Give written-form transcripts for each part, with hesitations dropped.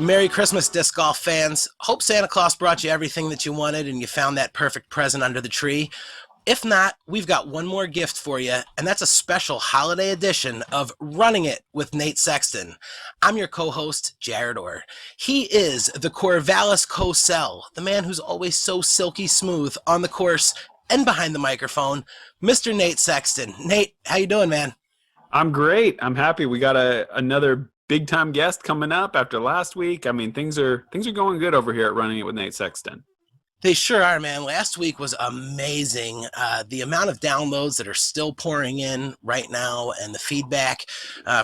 Merry Christmas, disc golf fans. Hope Santa Claus brought you everything that you wanted and you found that perfect present under the tree. If not, we've got one more gift for you, and that's a special holiday edition of Running It with Nate Sexton. I'm your co-host, Jarett. He is the Corvallis Cosell, the man who's always so silky smooth on the course and behind the microphone, Mr. Nate Sexton. Nate, how you doing, man? I'm great. I'm happy. We got another big time guest coming up after last week. I mean, things are going good over here at Running It with Nate Sexton. They sure are, man. Last week was amazing. The amount of downloads that are still pouring in right now and the feedback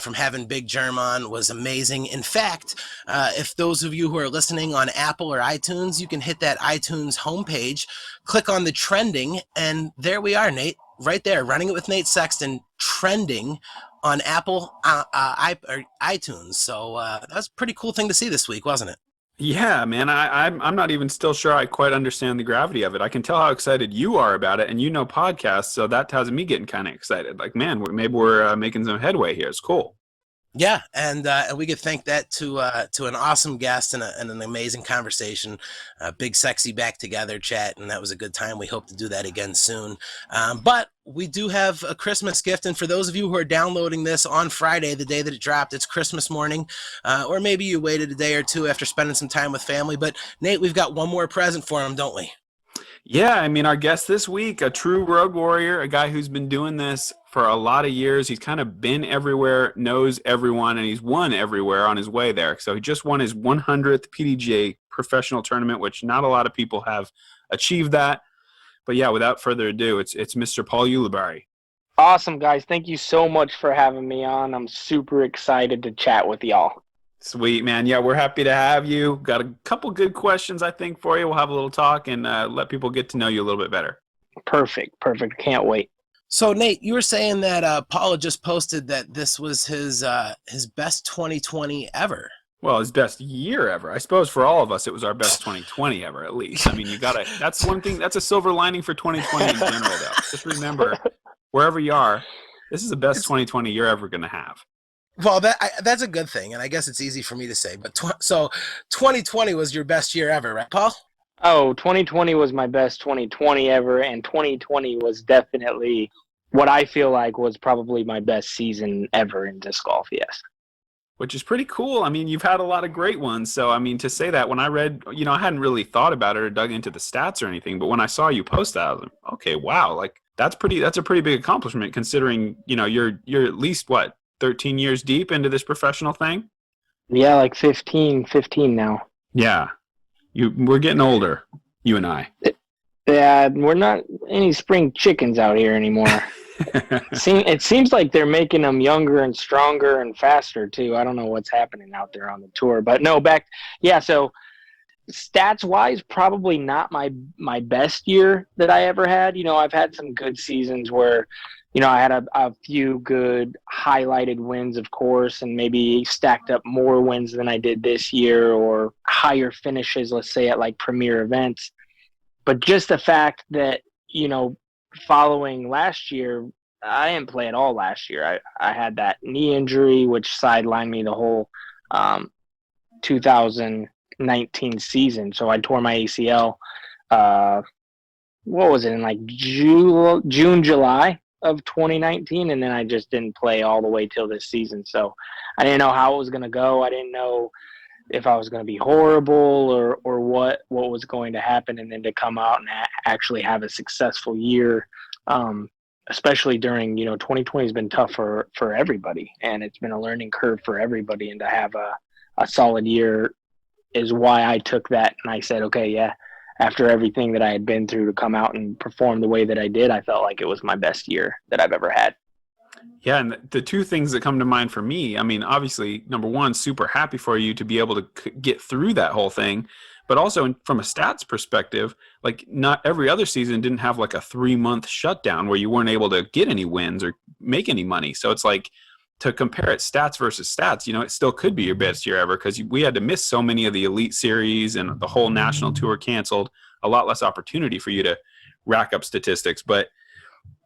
from having Big Germ on was amazing. In fact, if those of you who are listening on Apple or iTunes, you can hit that iTunes homepage, click on the trending, and there we are, Nate, right there, Running It with Nate Sexton, trending on Apple or iTunes. So that's a pretty cool thing to see this week, wasn't it? Yeah, man. I'm not even still sure I quite understand the gravity of it. I can tell how excited you are about it, and you know podcasts, so that has me getting kind of excited. Like, man, maybe we're making some headway here. It's cool. Yeah, and we could thank that to an awesome guest and an amazing conversation. Big Sexy back together chat, and that was a good time. We hope to do that again soon. But we do have a Christmas gift, and for those of you who are downloading this on Friday, the day that it dropped, it's Christmas morning, or maybe you waited a day or two after spending some time with family. But Nate, we've got one more present for him, don't we? Yeah, I mean, our guest this week, a true road warrior, a guy who's been doing this for a lot of years. He's kind of been everywhere, knows everyone, and he's won everywhere on his way there. So he just won his 100th PDGA professional tournament, which not a lot of people have achieved that. But yeah, without further ado, it's Mr. Paul Ulibarri. Awesome, guys. Thank you so much for having me on. I'm super excited to chat with y'all. Sweet, man. Yeah, we're happy to have you. Got a couple good questions, I think, for you. We'll have a little talk and let people get to know you a little bit better. Perfect. Can't wait. So, Nate, you were saying that Paul had just posted that this was his best 2020 ever. Well, his best year ever. I suppose for all of us, it was our best 2020 ever, at least. I mean, that's one thing. That's a silver lining for 2020 in general, though. Just remember, wherever you are, this is the best 2020 you're ever going to have. Well, that's a good thing, and I guess it's easy for me to say. But so 2020 was your best year ever, right, Paul? Oh, 2020 was my best 2020 ever, and 2020 was definitely what I feel like was probably my best season ever in disc golf, yes. Which is pretty cool. I mean, you've had a lot of great ones. So, I mean, to say that, when I read, I hadn't really thought about it or dug into the stats or anything, but when I saw you post that, I was like, okay, wow, like that's a pretty big accomplishment considering, you're at least, 13 years deep into this professional thing? Yeah, like 15 now. Yeah. We're getting older, you and I. Yeah, we're not any spring chickens out here anymore. It seems like they're making them younger and stronger and faster, too. I don't know what's happening out there on the tour. But no, so stats-wise, probably not my best year that I ever had. I've had some good seasons where I had a few good highlighted wins, of course, and maybe stacked up more wins than I did this year or higher finishes, let's say, at like premier events. But just the fact that, following last year, I didn't play at all last year. I had that knee injury, which sidelined me the whole 2019 season. So I tore my ACL, what was it, in like June, July of 2019, and then I just didn't play all the way till this season. So I didn't know how it was going to go. I didn't know if I was going to be horrible or what was going to happen, and then to come out and actually have a successful year, especially during 2020 has been tough for everybody, and it's been a learning curve for everybody, and to have a solid year is why I took that and I said, okay, yeah, after everything that I had been through, to come out and perform the way that I did, I felt like it was my best year that I've ever had. Yeah, and the two things that come to mind for me, I mean, obviously, number one, super happy for you to be able to get through that whole thing. But also from a stats perspective, like not every other season didn't have like a 3-month shutdown where you weren't able to get any wins or make any money. So it's like, to compare it stats versus stats, it still could be your best year ever because we had to miss so many of the elite series and the whole national tour canceled. A lot less opportunity for you to rack up statistics. But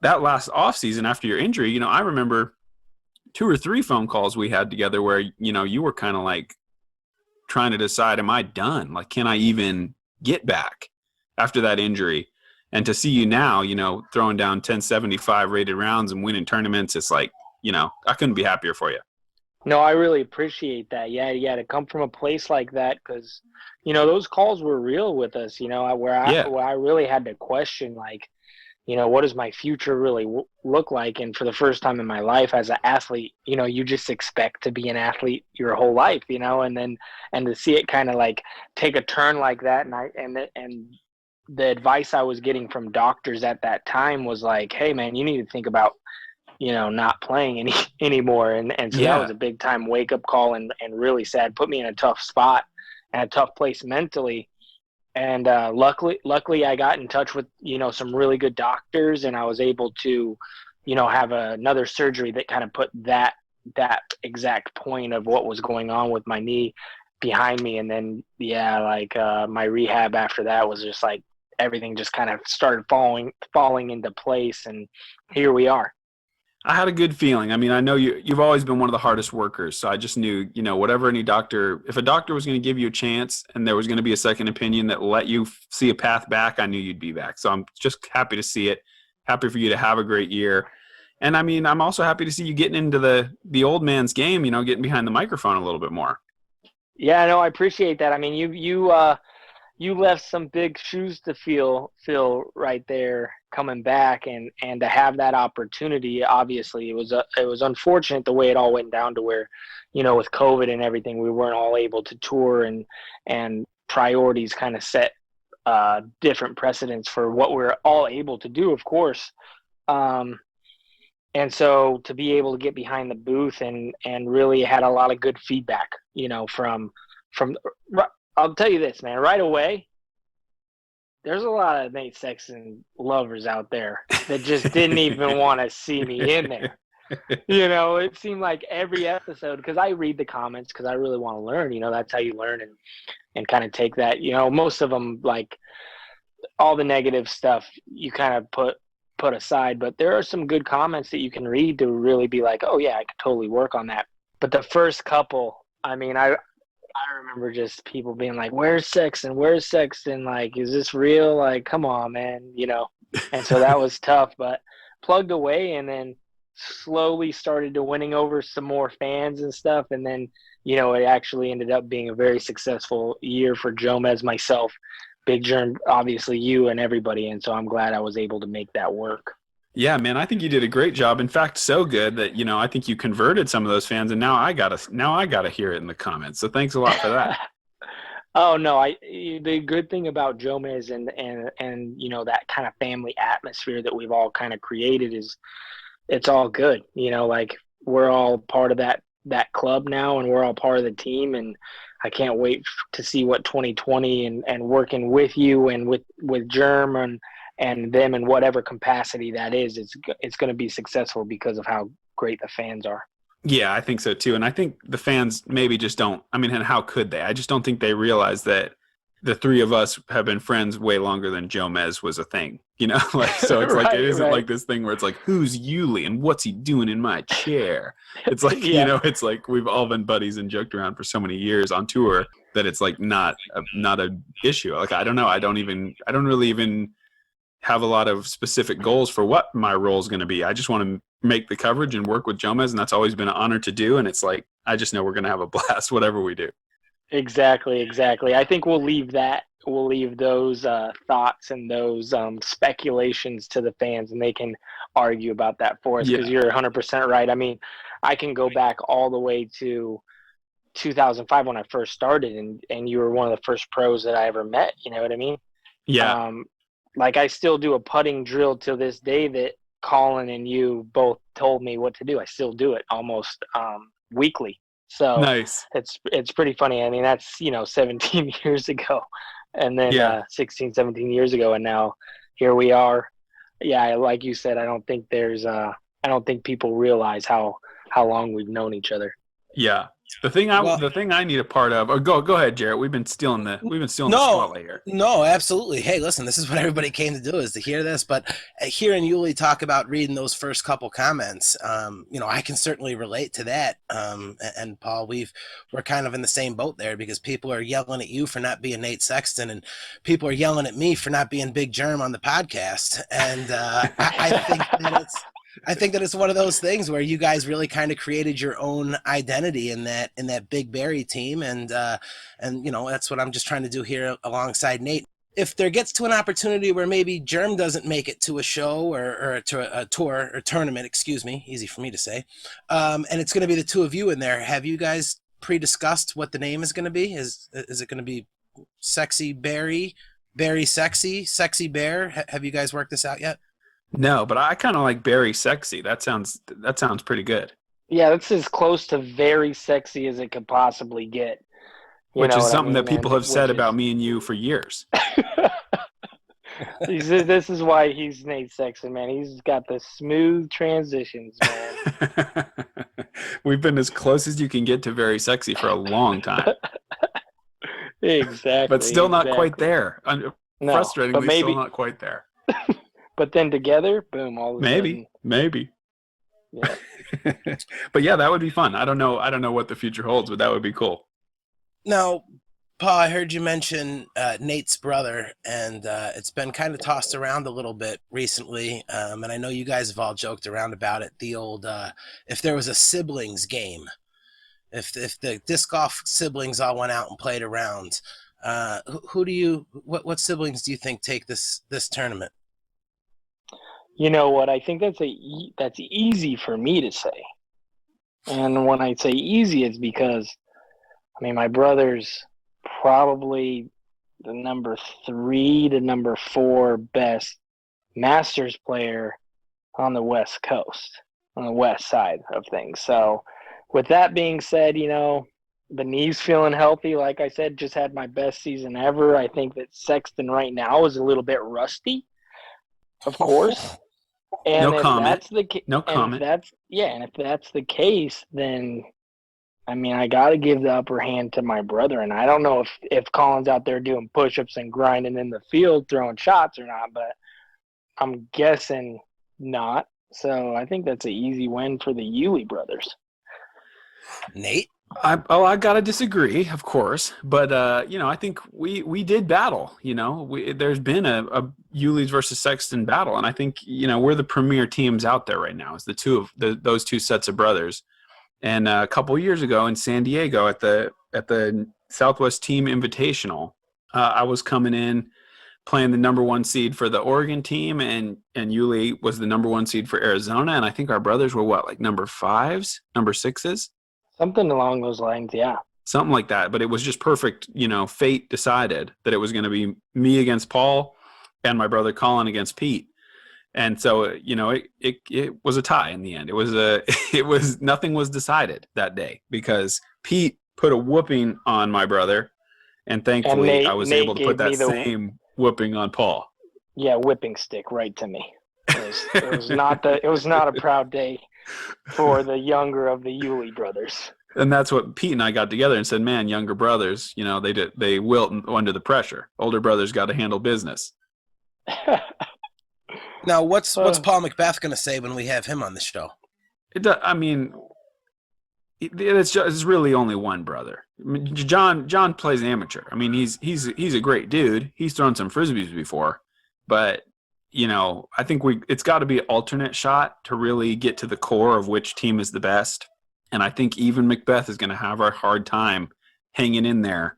that last offseason after your injury, I remember 2 or 3 phone calls we had together where, you were kind of like trying to decide, am I done? Like, can I even get back after that injury? And to see you now, you know, throwing down 1075 rated rounds and winning tournaments, it's like, you know, I couldn't be happier for you. No, I really appreciate that. Yeah, to come from a place like that, because, you know, those calls were real with us, you know, where I really had to question, like, you know, what does my future really look like? And for the first time in my life as an athlete, you know, you just expect to be an athlete your whole life, you know, and to see it kind of like take a turn like that. And the advice I was getting from doctors at that time was like, hey man, you need to think about, you know, not playing anymore. And so that was a big time wake up call and really sad, put me in a tough spot and a tough place mentally. And luckily I got in touch with, you know, some really good doctors, and I was able to, you know, have another surgery that kind of put that exact point of what was going on with my knee behind me. And then, my rehab after that was just like everything just kind of started falling into place, and here we are. I had a good feeling. I mean, I know you've always been one of the hardest workers, so I just knew, you know, whatever if a doctor was going to give you a chance and there was going to be a second opinion that let you see a path back, I knew you'd be back. So I'm just happy to see it. Happy for you to have a great year. And I mean, I'm also happy to see you getting into the old man's game, you know, getting behind the microphone a little bit more. Yeah, no, I appreciate that. I mean, you left some big shoes to fill right there coming back, and to have that opportunity. Obviously it was unfortunate the way it all went down to where, you know, with COVID and everything, we weren't all able to tour, and priorities kind of set different precedents for what we're all able to do, of course. And so to be able to get behind the booth and really had a lot of good feedback, you know, from I'll tell you this, man, right away, there's a lot of Nate Sexton lovers out there that just didn't even want to see me in there. You know, it seemed like every episode, because I read the comments because I really want to learn, you know, that's how you learn and kind of take that, you know, most of them, like all the negative stuff you kind of put aside, but there are some good comments that you can read to really be like, oh yeah, I could totally work on that. But the first couple, I mean, I remember just people being like, where's Sexton? Where's Sexton? Like, is this real? Like, come on, man, you know? And so that was tough, but plugged away, and then slowly started to winning over some more fans and stuff. And then, you know, it actually ended up being a very successful year for Jomez, myself, Big Germ, obviously you and everybody. And so I'm glad I was able to make that work. Yeah, man, I think you did a great job. In fact, so good that, you know, I think you converted some of those fans, and now I gotta hear it in the comments. So thanks a lot for that. Oh no, the good thing about Jomez and you know, that kind of family atmosphere that we've all kind of created is it's all good. You know, like we're all part of that club now, and we're all part of the team, and I can't wait to see what 2020 and working with you and with Germ and them in whatever capacity that is, it's going to be successful because of how great the fans are. Yeah, I think so too. And I think the fans maybe just don't, I mean, and how could they? I just don't think they realize that the three of us have been friends way longer than Jomez was a thing, you know? Like, so it's like, it isn't like this thing where it's like, who's Yuli and what's he doing in my chair? It's like, you know, it's like we've all been buddies and joked around for so many years on tour that it's like not a issue. Like, I don't know. I don't really even have a lot of specific goals for what my role is going to be. I just want to make the coverage and work with Jomez, and that's always been an honor to do. And it's like, I just know we're going to have a blast, whatever we do. Exactly. I think we'll leave those thoughts and those speculations to the fans, and they can argue about that for us, because you're 100% right. I mean, I can go back all the way to 2005 when I first started, and you were one of the first pros that I ever met. You know what I mean? Yeah. Like I still do a putting drill to this day that Colin and you both told me what to do. I still do it almost weekly. So nice. It's pretty funny. I mean, that's, you know, 17 years ago, and then 16, 17 years ago, and now here we are. Yeah, like you said, I don't think people realize how long we've known each other. Yeah. The thing I need a part of. Or go ahead, Jarett. We've been stealing the spotlight here. No, absolutely. Hey, listen, this is what everybody came to do, is to hear this. But hearing Yuli talk about reading those first couple comments, I can certainly relate to that. And Paul, we're kind of in the same boat there, because people are yelling at you for not being Nate Sexton, and people are yelling at me for not being Big Germ on the podcast. And I think that it's one of those things where you guys really kind of created your own identity in that Big Barry team, and that's what I'm just trying to do here alongside Nate. If there gets to an opportunity where maybe Germ doesn't make it to a show or to a tour or tournament, excuse me, easy for me to say, and it's going to be the two of you in there, have you guys pre-discussed what the name is going to be? Is it going to be Sexy Barry, BarriSexy, Sexy Bear? Have you guys worked this out yet? No, but I kind of like BarriSexy. That sounds pretty good. Yeah, that's as close to very sexy as it could possibly get. Which is something that people have said about me and you for years. This is why he's Nate Sexton, man. He's got the smooth transitions, man. We've been as close as you can get to very sexy for a long time. Exactly. But still not quite there. Frustratingly, maybe, still not quite there. But then together, boom, all of a sudden. Maybe. Yeah. But yeah, that would be fun. I don't know what the future holds, but that would be cool. Now, Paul, I heard you mention Nate's brother, and it's been kind of tossed around a little bit recently, and I know you guys have all joked around about it, the old if there was a siblings game, if the disc golf siblings all went out and played around, what siblings do you think take this tournament? You know what? I think that's easy for me to say. And when I say easy, it's because, my brother's probably the number 3 to number 4 best Masters player on the West Coast, on the west side of things. So with that being said, the knee's feeling healthy. Like I said, just had my best season ever. I think that Sexton right now is a little bit rusty, of course. And no comment. No comment. And if that's the case, then I got to give the upper hand to my brother. And I don't know if Colin's out there doing push-ups and grinding in the field, throwing shots or not, but I'm guessing not. So I think that's an easy win for the Uli brothers. Nate? I gotta disagree, of course, but I think we did battle. There's been a Ulis versus Sexton battle, and I think we're the premier teams out there right now. It's the two of those two sets of brothers. And a couple years ago in San Diego at the Southwest Team Invitational, I was coming in playing the number 1 seed for the Oregon team, and Uli was the number 1 seed for Arizona, and I think our brothers were like number 5s, number 6s. Something along those lines, yeah. Something like that, but it was just perfect, fate decided that it was going to be me against Paul and my brother Colin against Pete. And so, it was a tie in the end. Nothing was decided that day because Pete put a whooping on my brother, and thankfully I was able to put that same whooping on Paul. Yeah, whipping stick right to me. It was not a proud day for the younger of the Uli brothers. And that's what Pete and I got together and said, man, younger brothers, they wilt under the pressure. Older brothers got to handle business. Now, what's Paul McBeth going to say when we have him on the show? It's really only one brother. John plays amateur. He's a great dude. He's thrown some frisbees before, but I think it's got to be an alternate shot to really get to the core of which team is the best. And I think even McBeth is going to have a hard time hanging in there.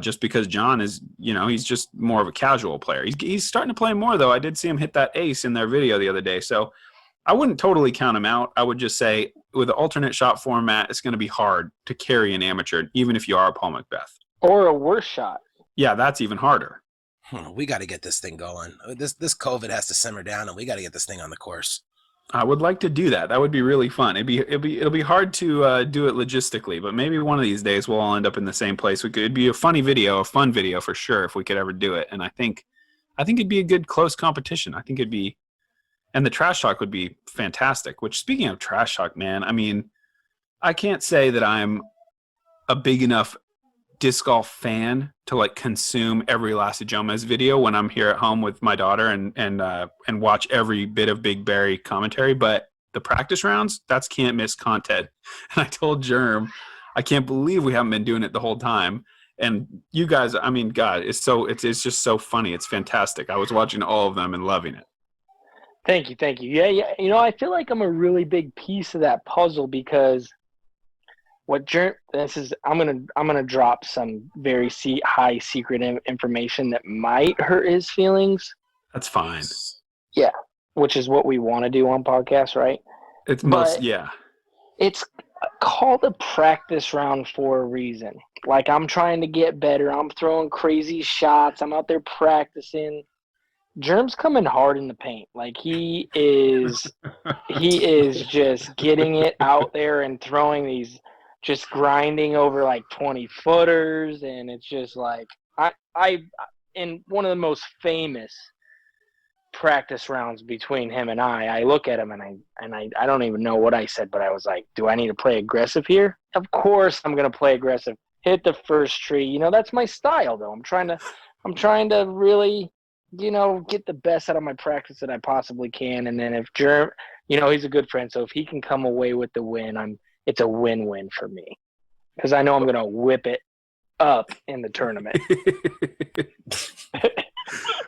Just because John is, he's just more of a casual player. He's starting to play more, though. I did see him hit that ace in their video the other day. So I wouldn't totally count him out. I would just say with the alternate shot format, it's going to be hard to carry an amateur, even if you are Paul McBeth. Or a worse shot. Yeah, that's even harder. We got to get this thing going. This COVID has to simmer down, and we got to get this thing on the course. I would like to do that. That would be really fun. It'll be hard to do it logistically, but maybe one of these days we'll all end up in the same place. It'd be a fun video for sure if we could ever do it. And I think it'd be a good close competition. I think it'd be, and the trash talk would be fantastic. Which, speaking of trash talk, man, I can't say that I'm a big enough disc golf fan to like consume every last Jomez video when I'm here at home with my daughter and watch every bit of Big Barry commentary. But the practice rounds, that's can't miss content. And I told Germ, I can't believe we haven't been doing it the whole time. And you guys, I mean, God, it's just so funny. It's fantastic. I was watching all of them and loving it. Thank you. Yeah. You know, I feel like I'm a really big piece of that puzzle because I'm gonna drop some very high secret information that might hurt his feelings. That's fine. Yeah, which is what we want to do on podcasts, right? It's It's called a practice round for a reason. Like, I'm trying to get better. I'm throwing crazy shots. I'm out there practicing. Germ's coming hard in the paint. Like, he is just getting it out there and throwing these, just grinding over like 20-footers. And it's just like, I in one of the most famous practice rounds between him and I look at him and I don't even know what I said, but I was like, do I need to play aggressive here? Of course I'm going to play aggressive. Hit the first tree. You know, that's my style though. I'm trying to really, you know, get the best out of my practice that I possibly can. And then if Germ, you know, he's a good friend, so if he can come away with the win, it's a win-win for me. Because I know I'm going to whip it up in the tournament.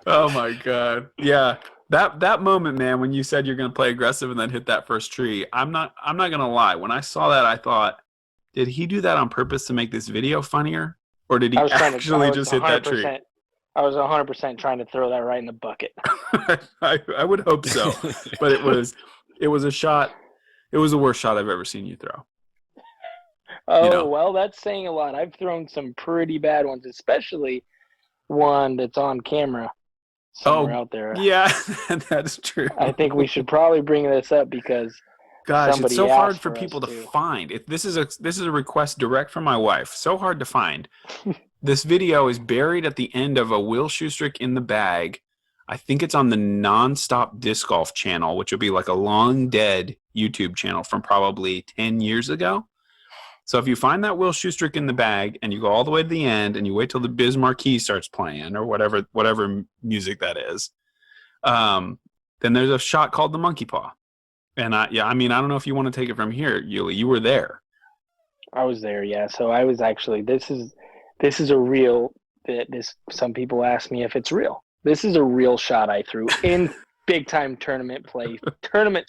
Oh my God. Yeah. That moment, man, when you said you're going to play aggressive and then hit that first tree, I'm not going to lie. When I saw that, I thought, did he do that on purpose to make this video funnier? Or did he actually just hit that tree? I was 100% trying to throw that right in the bucket. I would hope so. But it was a shot. It was the worst shot I've ever seen you throw. Oh, you know? Well, that's saying a lot. I've thrown some pretty bad ones, especially one that's on camera somewhere out there. Yeah, that's true. I think we should probably bring this up because it's so hard for people to to find. This is a request direct from my wife. So hard to find. This video is buried at the end of a Will Schustrick in the bag. I think it's on the Nonstop Disc Golf channel, which would be like a long dead YouTube channel from probably 10 years ago. So if you find that Will Schustrick in the bag and you go all the way to the end and you wait till the Biz Marquee starts playing or whatever music that is, then there's a shot called the Monkey Paw. And I don't know if you want to take it from here, Yuli. You were there. I was there, yeah. So I was actually. This is a real. Some people ask me if it's real. This is a real shot I threw in big time tournament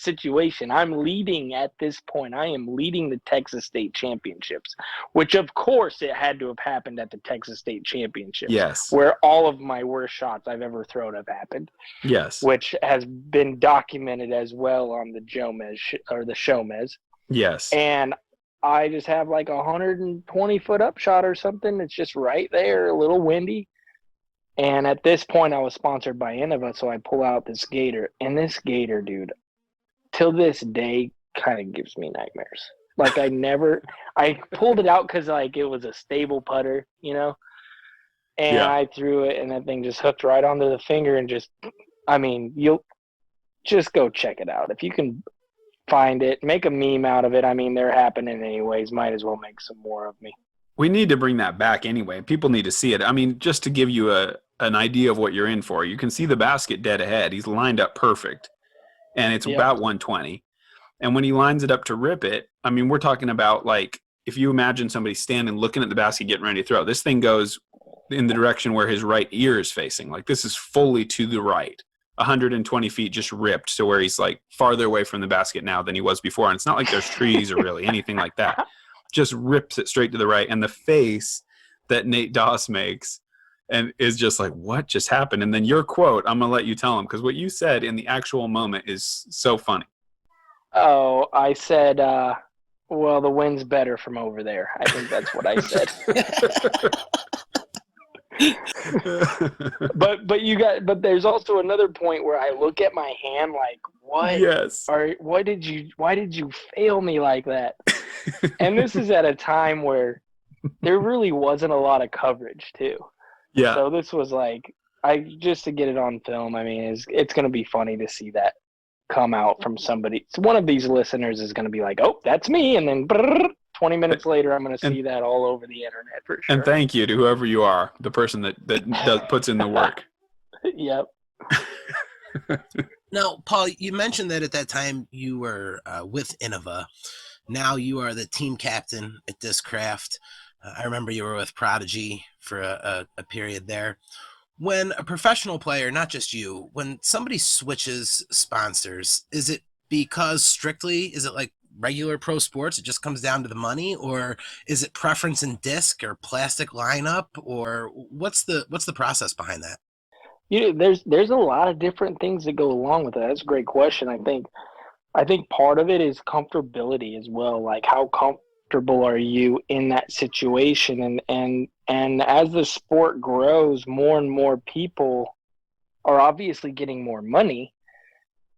situation. I'm leading at this point. I am leading the Texas State Championships, which of course it had to have happened at the Texas State Championships. Yes. Where all of my worst shots I've ever thrown have happened. Yes. Which has been documented as well on the Showmez. Yes. And I just have like 120-foot upshot or something. It's just right there, a little windy. And at this point, I was sponsored by Innova, so I pull out this gator. And this gator, dude, till this day, kind of gives me nightmares. Like, I pulled it out because, like, it was a stable putter, you know? And yeah. I threw it, and that thing just hooked right onto the finger and you'll just go check it out. If you can find it, make a meme out of it. I mean, they're happening anyways. Might as well make some more of me. We need to bring that back anyway. People need to see it. I mean, just to give you an idea of what you're in for, you can see the basket dead ahead. He's lined up perfect, and it's about 120. And when he lines it up to rip it, I mean, we're talking about, like, if you imagine somebody standing looking at the basket getting ready to throw, this thing goes in the direction where his right ear is facing. Like, this is fully to the right. 120 feet just ripped to where he's, like, farther away from the basket now than he was before. And it's not like there's trees or really anything like that. Just rips it straight to the right, and the face that Nate Doss makes and is just like, what just happened? And then your quote, I'm gonna let you tell him, because what you said in the actual moment is so funny. Oh, I said, well, the wind's better from over there. I think that's what I said. but there's also another point where I look at my hand like, what? Yes. Why did you fail me like that? And this is at a time where there really wasn't a lot of coverage too. Yeah. So this was like, just to get it on film. I mean, it's going to be funny to see that come out from somebody. So one of these listeners is going to be like, "Oh, that's me," and then 20 minutes later, I'm going to And- see that all over the internet for sure. And thank you to whoever you are, the person that puts in the work. Yep. Now, Paul, you mentioned that at that time you were with Innova. Now you are the team captain at Discraft. I remember you were with Prodigy for a period there. When a professional player, not just you, when somebody switches sponsors, is it is it like regular pro sports, it just comes down to the money, or is it preference in disc or plastic lineup, or what's the process behind that? There's a lot of different things that go along with it. That's a great question. I think part of it is comfortability as well. Like, how comfortable are you in that situation? And as the sport grows, more and more people are obviously getting more money,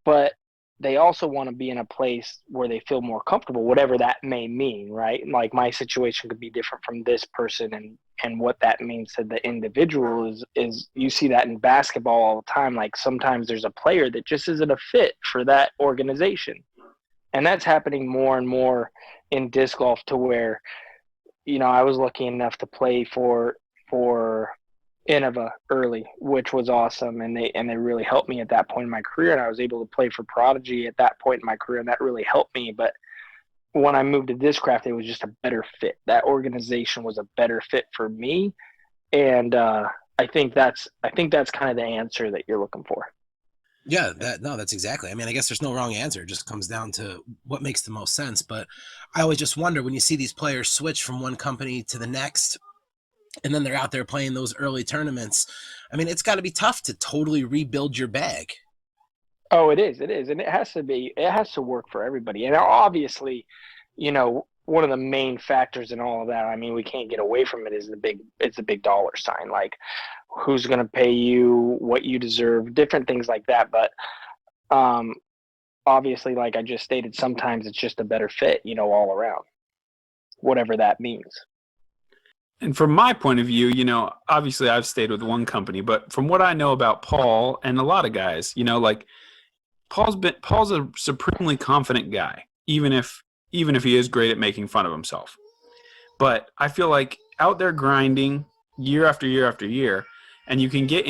but they also want to be in a place where they feel more comfortable, whatever that may mean, right? Like, my situation could be different from this person, and what that means to the individual is you see that in basketball all the time. Like, sometimes there's a player that just isn't a fit for that organization. And that's happening more and more in disc golf, to where, I was lucky enough to play for Innova early, which was awesome. And they really helped me at that point in my career. And I was able to play for Prodigy at that point in my career, and that really helped me. But when I moved to Discraft, it was just a better fit. That organization was a better fit for me. And I think that's kind of the answer that you're looking for. Yeah, that's exactly. I mean, I guess there's no wrong answer. It just comes down to what makes the most sense. But I always just wonder, when you see these players switch from one company to the next, and then they're out there playing those early tournaments. I mean, it's got to be tough to totally rebuild your bag. Oh, it is. And it has to work for everybody. And obviously, one of the main factors in all of that, I mean, we can't get away from it, is it's a big dollar sign. Like, who's going to pay you what you deserve, different things like that. But obviously, like I just stated, sometimes it's just a better fit, all around, whatever that means. And from my point of view, obviously I've stayed with one company, but from what I know about Paul and a lot of guys, like Paul's a supremely confident guy, even if he is great at making fun of himself. But I feel like out there grinding year after year after year, and you can get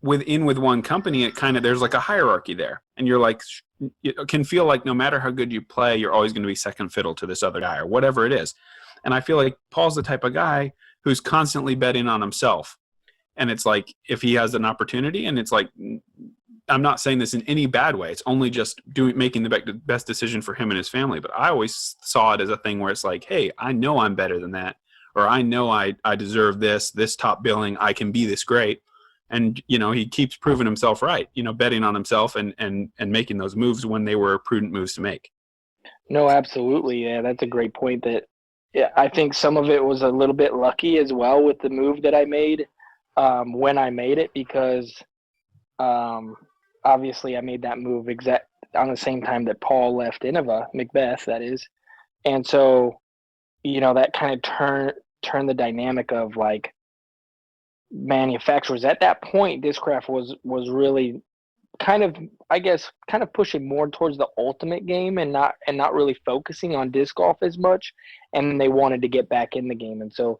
with one company, it kind of, there's like a hierarchy there, and you're like, it can feel like no matter how good you play, you're always going to be second fiddle to this other guy or whatever it is. And I feel like Paul's the type of guy who's constantly betting on himself. And it's like, if he has an opportunity, and it's like, I'm not saying this in any bad way, it's only just making the best decision for him and his family. But I always saw it as a thing where it's like, hey, I know I'm better than that, or I know I deserve this top billing, I can be this great. And, he keeps proving himself right, betting on himself and making those moves when they were prudent moves to make. No, absolutely. Yeah, that's a great point. Yeah, I think some of it was a little bit lucky as well with the move that I made when I made it, because obviously I made that move exact on the same time that Paul left Innova, Macbeth, that is. And so, that kind of turned the dynamic of, like, manufacturers. At that point, Discraft was really kind of pushing more towards the ultimate game, and not really focusing on disc golf as much. And they wanted to get back in the game. And so,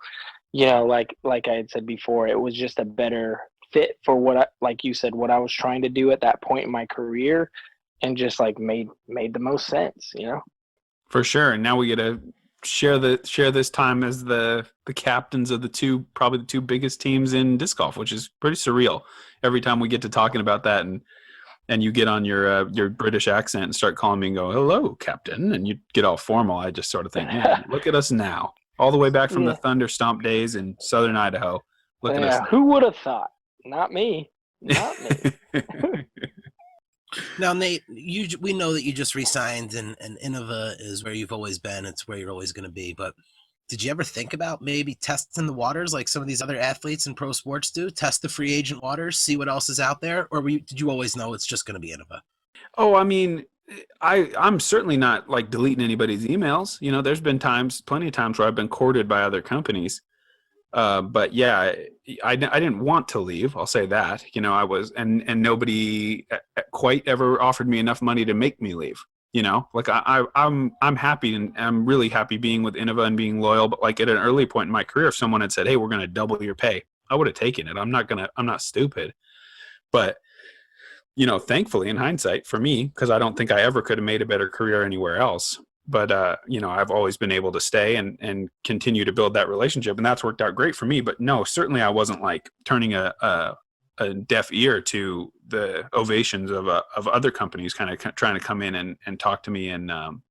like I had said before, it was just a better fit for like you said, what I was trying to do at that point in my career, and just like made the most sense, For sure. And now we get to share this time as the captains of probably the two biggest teams in disc golf, which is pretty surreal. Every time we get to talking about that, and you get on your British accent and start calling me and go, "Hello, Captain," and you get all formal, I just sort of think, man, look at us now, all the way back from the Thunder Stomp days in Southern Idaho. Look at us now. Who would have thought? Not me. Not me. Now, Nate, we know that you just re-signed, and Innova is where you've always been. It's where you're always going to be. But did you ever think about maybe testing the waters like some of these other athletes in pro sports do? Test the free agent waters, see what else is out there? Or did you always know it's just going to be Innova? Oh, I mean, I'm certainly not like deleting anybody's emails. There's been plenty of times where I've been courted by other companies. But yeah, I didn't want to leave. I'll say that, I was, and nobody quite ever offered me enough money to make me leave. You know, like I'm happy, and I'm really happy being with Innova and being loyal. But like at an early point in my career, if someone had said, "Hey, we're going to double your pay," I would have taken it. I'm not stupid. But you know, thankfully in hindsight for me, because I don't think I ever could have made a better career anywhere else. But you know, I've always been able to stay and continue to build that relationship, and that's worked out great for me. But no, certainly I wasn't like turning a deaf ear to the ovations of other companies kind of trying to come in and talk to me and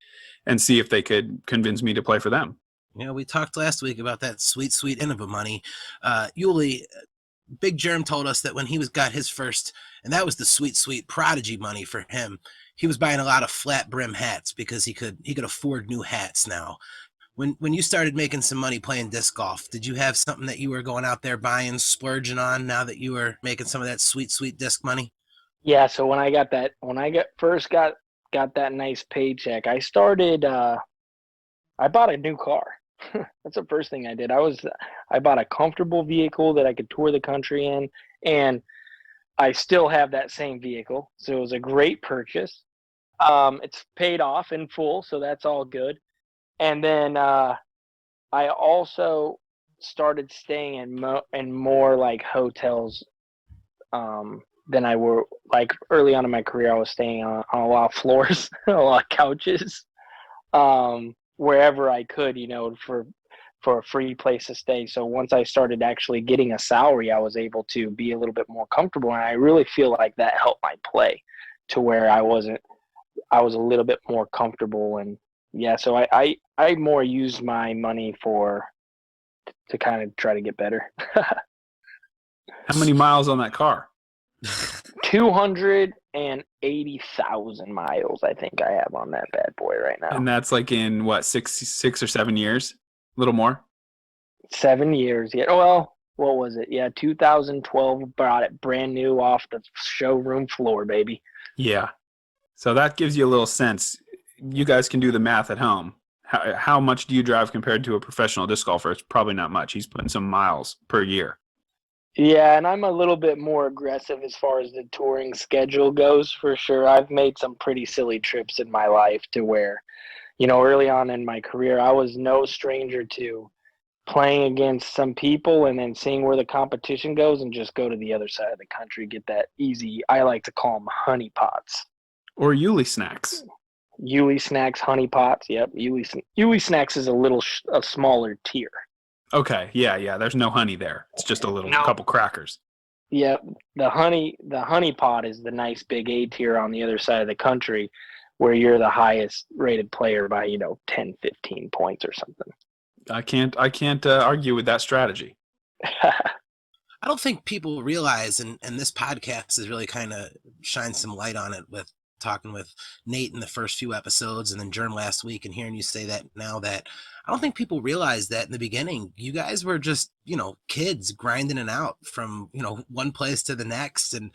see if they could convince me to play for them. You know, we talked last week about that sweet, sweet Innova money. Yuli, Big Germ told us that when he got his first, and that was the sweet, sweet prodigy money for him, he was buying a lot of flat brim hats because he could afford new hats now. When you started making some money playing disc golf, did you have something that you were going out there buying, splurging on now that you were making some of that sweet, sweet disc money? Yeah, so when I first got that nice paycheck, I started I bought a new car. That's the first thing I did. I bought a comfortable vehicle that I could tour the country in, and I still have that same vehicle. So it was a great purchase. It's paid off in full, so that's all good. And then I also started staying in more like hotels than I were like early on in my career. I was staying on a lot of floors, a lot of couches, wherever I could, you know, for a free place to stay. So once I started actually getting a salary, I was able to be a little bit more comfortable, and I really feel like that helped my play to where I was a little bit more comfortable. And yeah, so I more used my money to kind of try to get better. How many miles on that car? 280,000 miles, I think I have on that bad boy right now. And that's like in what, six or 7 years? A little more? 7 years. Yeah. Well, what was it? Yeah, 2012. Brought it brand new off the showroom floor, baby. Yeah. So that gives you a little sense. You guys can do the math at home. How much do you drive compared to a professional disc golfer? It's probably not much. He's putting some miles per year. Yeah, and I'm a little bit more aggressive as far as the touring schedule goes, for sure. I've made some pretty silly trips in my life to where, you know, early on in my career, I was no stranger to playing against some people and then seeing where the competition goes and just go to the other side of the country, get that easy, I like to call them honey pots. Or Yuli snacks. Yuli snacks, honey pots. Yep, Yuli snacks is a smaller tier. Okay, yeah. There's no honey there. It's just a couple crackers. Yeah, the honey pot is the nice big A tier on the other side of the country, where you're the highest rated player by 10, 15 points or something. I can't argue with that strategy. I don't think people realize, and this podcast has really kind of shined some light on it with talking with Nate in the first few episodes and then Germ last week, and hearing you say that now, that I don't think people realize that in the beginning, you guys were just, kids grinding it out from, one place to the next, and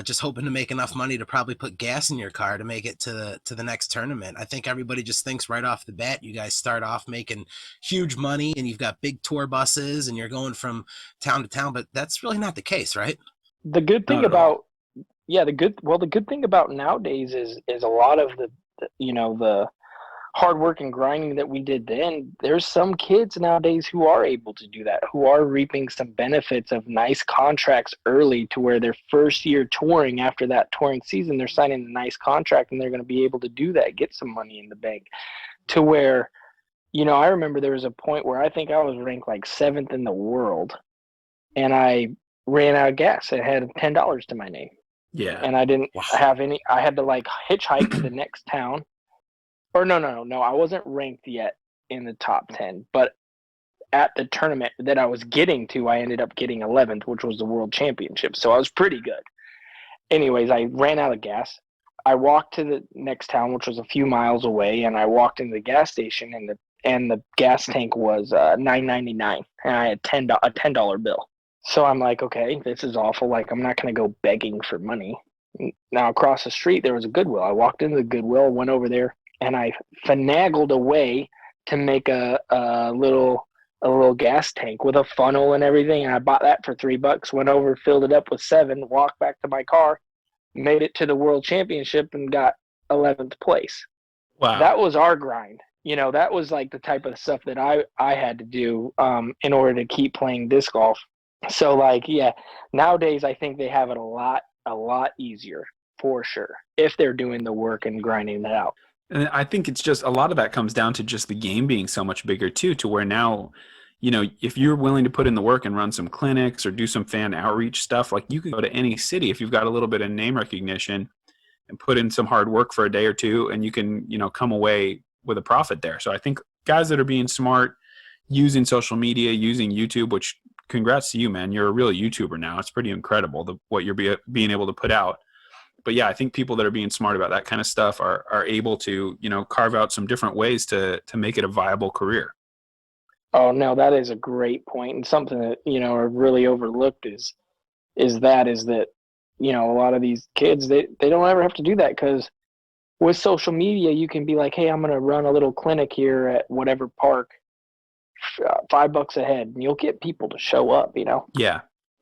just hoping to make enough money to probably put gas in your car to make it to the next tournament. I think everybody just thinks right off the bat, you guys start off making huge money and you've got big tour buses and you're going from town to town, but that's really not the case, right? The good thing about the good thing about nowadays is a lot of the hard work and grinding that we did then. There's some kids nowadays who are able to do that, who are reaping some benefits of nice contracts early, to where their first year touring, after that touring season, they're signing a nice contract and they're going to be able to do that, get some money in the bank, to where, I remember there was a point where I think I was ranked like 7th in the world, and I ran out of gas. I had $10 to my name. Yeah. And I didn't have any. I had to like hitchhike to the next town. Or no. I wasn't ranked yet in the top 10. But at the tournament that I was getting to, I ended up getting 11th, which was the world championship. So I was pretty good. Anyways, I ran out of gas. I walked to the next town, which was a few miles away, and I walked into the gas station, and the gas tank was $9.99, and I had a $10 bill. So I'm like, okay, this is awful. Like, I'm not going to go begging for money. Now, across the street, there was a Goodwill. I walked into the Goodwill, went over there, and I finagled a way to make a little gas tank with a funnel and everything. And I bought that for $3, went over, filled it up with 7, walked back to my car, made it to the World Championship, and got 11th place. Wow. That was our grind. That was like the type of stuff that I had to do in order to keep playing disc golf. So like, yeah, nowadays I think they have it a lot easier for sure if they're doing the work and grinding it out. And I think it's just a lot of that comes down to just the game being so much bigger too, to where now, if you're willing to put in the work and run some clinics or do some fan outreach stuff, like you can go to any city if you've got a little bit of name recognition and put in some hard work for a day or two, and you can, come away with a profit there. So I think guys that are being smart, using social media, using YouTube, which congrats to you, man. You're a real YouTuber now. It's pretty incredible what you're being able to put out. But yeah, I think people that are being smart about that kind of stuff are able to, carve out some different ways to make it a viable career. Oh no, that is a great point, and something that are really overlooked is that a lot of these kids they don't ever have to do that, because with social media you can be like, hey, I'm going to run a little clinic here at whatever park, $5 a head, and you'll get people to show up. Yeah.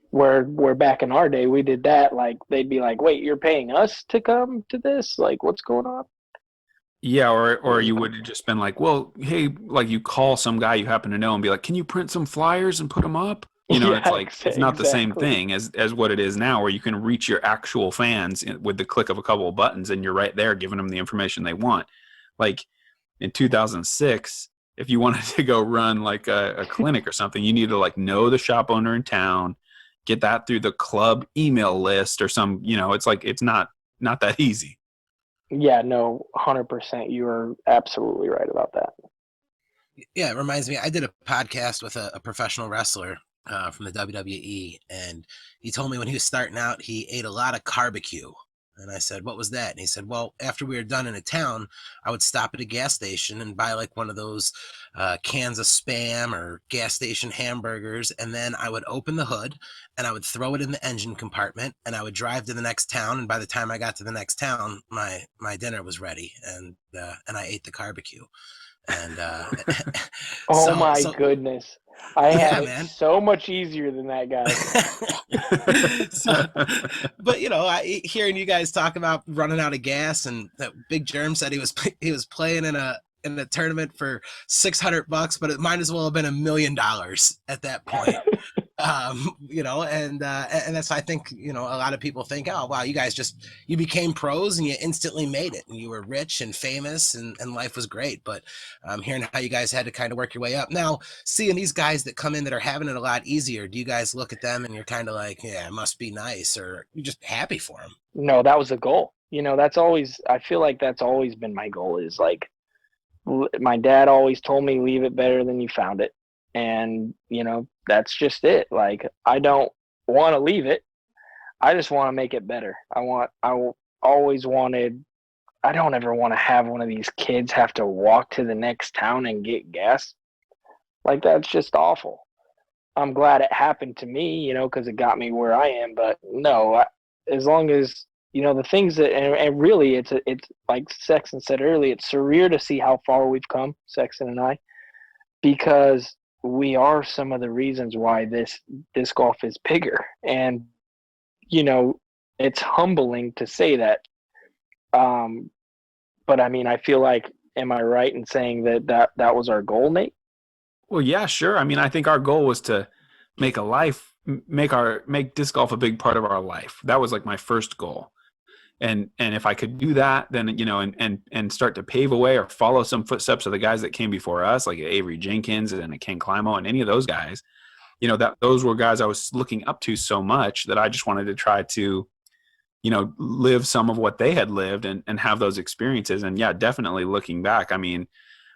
Where back in our day we did that, like they'd be like, wait, you're paying us to come to this? Like, what's going on? Yeah, or you would have just been like, well, hey, like you call some guy you happen to know and be like, can you print some flyers and put them up? Yeah, it's like, it's not the same thing as what it is now, where you can reach your actual fans with the click of a couple of buttons, and you're right there giving them the information they want. Like in 2006, if you wanted to go run like a clinic or something, you need to like know the shop owner in town, get that through the club email list or some, it's like, it's not that easy. Yeah, no, 100%. You are absolutely right about that. Yeah, it reminds me, I did a podcast with a professional wrestler from the WWE, and he told me when he was starting out, he ate a lot of barbecue. And I said, what was that? And he said, well, after we were done in a town, I would stop at a gas station and buy like one of those cans of Spam or gas station hamburgers. And then I would open the hood and I would throw it in the engine compartment, and I would drive to the next town. And by the time I got to the next town, my dinner was ready, and I ate the barbecue. And goodness. I had it so much easier than that guy. But hearing you guys talk about running out of gas, and that Big Germ said he was playing in a tournament for $600, but it might as well have been $1 million at that point. And that's why I think, a lot of people think, oh, wow, you guys you became pros and you instantly made it, and you were rich and famous, and life was great. But hearing how you guys had to kind of work your way up. Now, seeing these guys that come in that are having it a lot easier, do you guys look at them and you're kind of like, yeah, it must be nice, or you're just happy for them? No, that was the goal. I feel like that's always been my goal, is like, my dad always told me, leave it better than you found it. And, that's just it. Like, I don't want to leave it. I just want to make it better. I don't ever want to have one of these kids have to walk to the next town and get gas. Like, that's just awful. I'm glad it happened to me, because it got me where I am. But no, as long as, the things that, and really it's like Sexton said earlier, it's surreal to see how far we've come, Sexton and I, because we are some of the reasons why this disc golf is bigger. And, it's humbling to say that. But I mean, I feel like, am I right in saying that was our goal, Nate? Well, yeah, sure. I mean, I think our goal was to make disc golf a big part of our life. That was like my first goal. And if I could do that, then, and start to pave a way or follow some footsteps of the guys that came before us, like Avery Jenkins and Ken Climo and any of those guys, those were guys I was looking up to so much that I just wanted to try to, live some of what they had lived and have those experiences. And yeah, definitely looking back, I mean,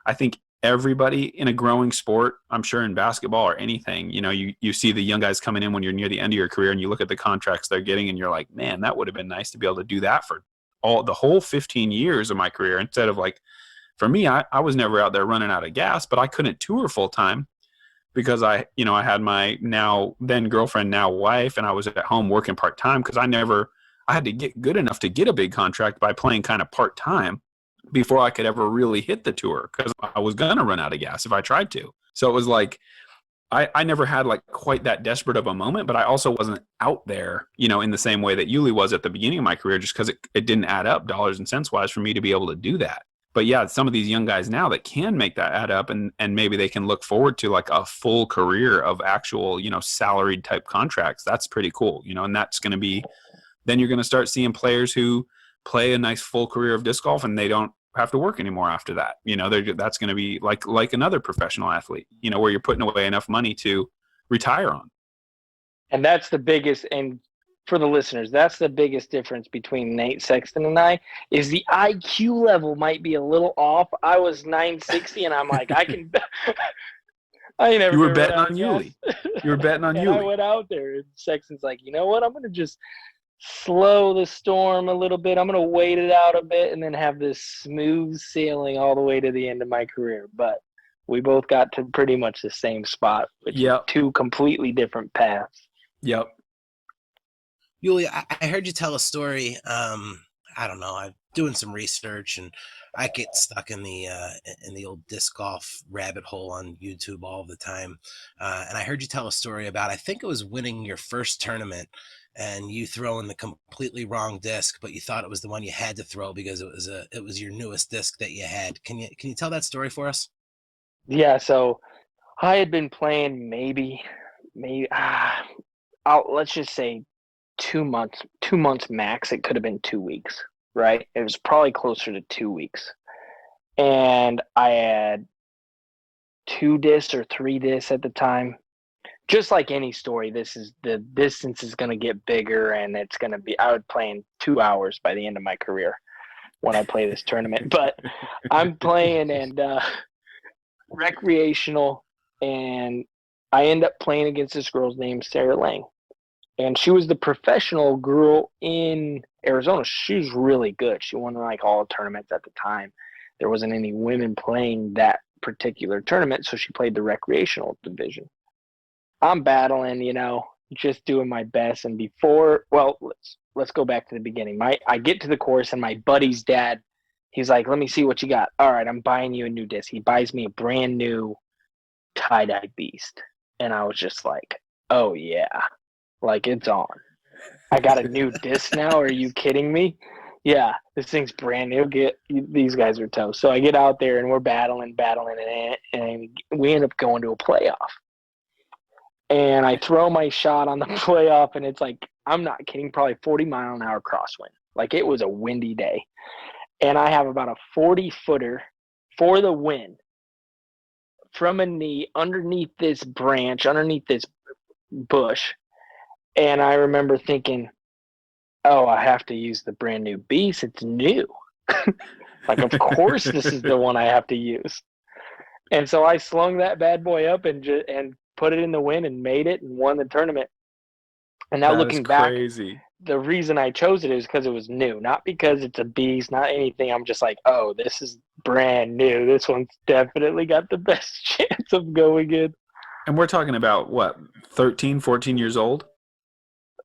I think everybody in a growing sport, I'm sure in basketball or anything, you see the young guys coming in when you're near the end of your career, and you look at the contracts they're getting and you're like, man, that would have been nice to be able to do that for the whole 15 years of my career. Instead of like, for me, I was never out there running out of gas, but I couldn't tour full time because I had my then girlfriend, now wife, and I was at home working part time because I had to get good enough to get a big contract by playing kind of part time before I could ever really hit the tour, because I was going to run out of gas if I tried to. So it was like, I never had like quite that desperate of a moment, but I also wasn't out there, in the same way that Uli was at the beginning of my career, just because it didn't add up dollars and cents wise for me to be able to do that. But yeah, some of these young guys now that can make that add up, and maybe they can look forward to like a full career of actual, salaried type contracts. That's pretty cool, and that's going to be, then you're going to start seeing players who play a nice full career of disc golf and they don't have to work anymore after that. That's going to be like another professional athlete, where you're putting away enough money to retire on. And that's the biggest, and for the listeners, that's the biggest difference between Nate Sexton and I, is the IQ level might be a little off. I was 960, and I'm like, I can. I ain't never. You were betting on Uli. You were betting on and Uli. I went out there, and Sexton's like, you know what? I'm gonna just slow the storm a little bit. I'm gonna wait it out a bit, and then have this smooth sailing all the way to the end of my career. But we both got to pretty much the same spot, which is two completely different paths. Yep. Uli, I heard you tell a story. I don't know. I'm doing some research, and I get stuck in the old disc golf rabbit hole on YouTube all the time. And I heard you tell a story about, I think it was winning your first tournament, and you throwing the completely wrong disc, but you thought it was the one you had to throw because it was your newest disc that you had. Can you tell that story for us? Yeah. So I had been playing maybe let's just say 2 months max. It could have been 2 weeks, right? It was probably closer to 2 weeks. And I had 2 discs or 3 discs at the time. Just like any story, the distance is going to get bigger, and it's going to be, I was playing 2 hours by the end of my career when I play this tournament. But I'm playing and recreational, and I end up playing against this girl's name, Sarah Lang. And she was the professional girl in Arizona. She was really good. She won like all the tournaments at the time. There wasn't any women playing that particular tournament, so she played the recreational division. I'm battling, just doing my best. And let's go back to the beginning. I get to the course, and my buddy's dad, he's like, let me see what you got. All right, I'm buying you a new disc. He buys me a brand new tie-dye beast. And I was just like, oh, yeah. Like, it's on. I got a new disc now. Are you kidding me? Yeah, this thing's brand new. These guys are tough. So I get out there, and we're battling, and we end up going to a playoff. And I throw my shot on the playoff, and it's like, I'm not kidding, probably 40-mile-an-hour crosswind. Like, it was a windy day. And I have about a 40-footer for the win from a knee underneath this branch, underneath this bush. And I remember thinking, oh, I have to use the brand new beast. It's new. Like, of course this is the one I have to use. And so I slung that bad boy up and put it in the wind and made it and won the tournament. And now looking back, the reason I chose it is because it was new, not because it's a beast, not anything. I'm just like, oh, this is brand new. This one's definitely got the best chance of going in. And we're talking about what, 13, 14 years old?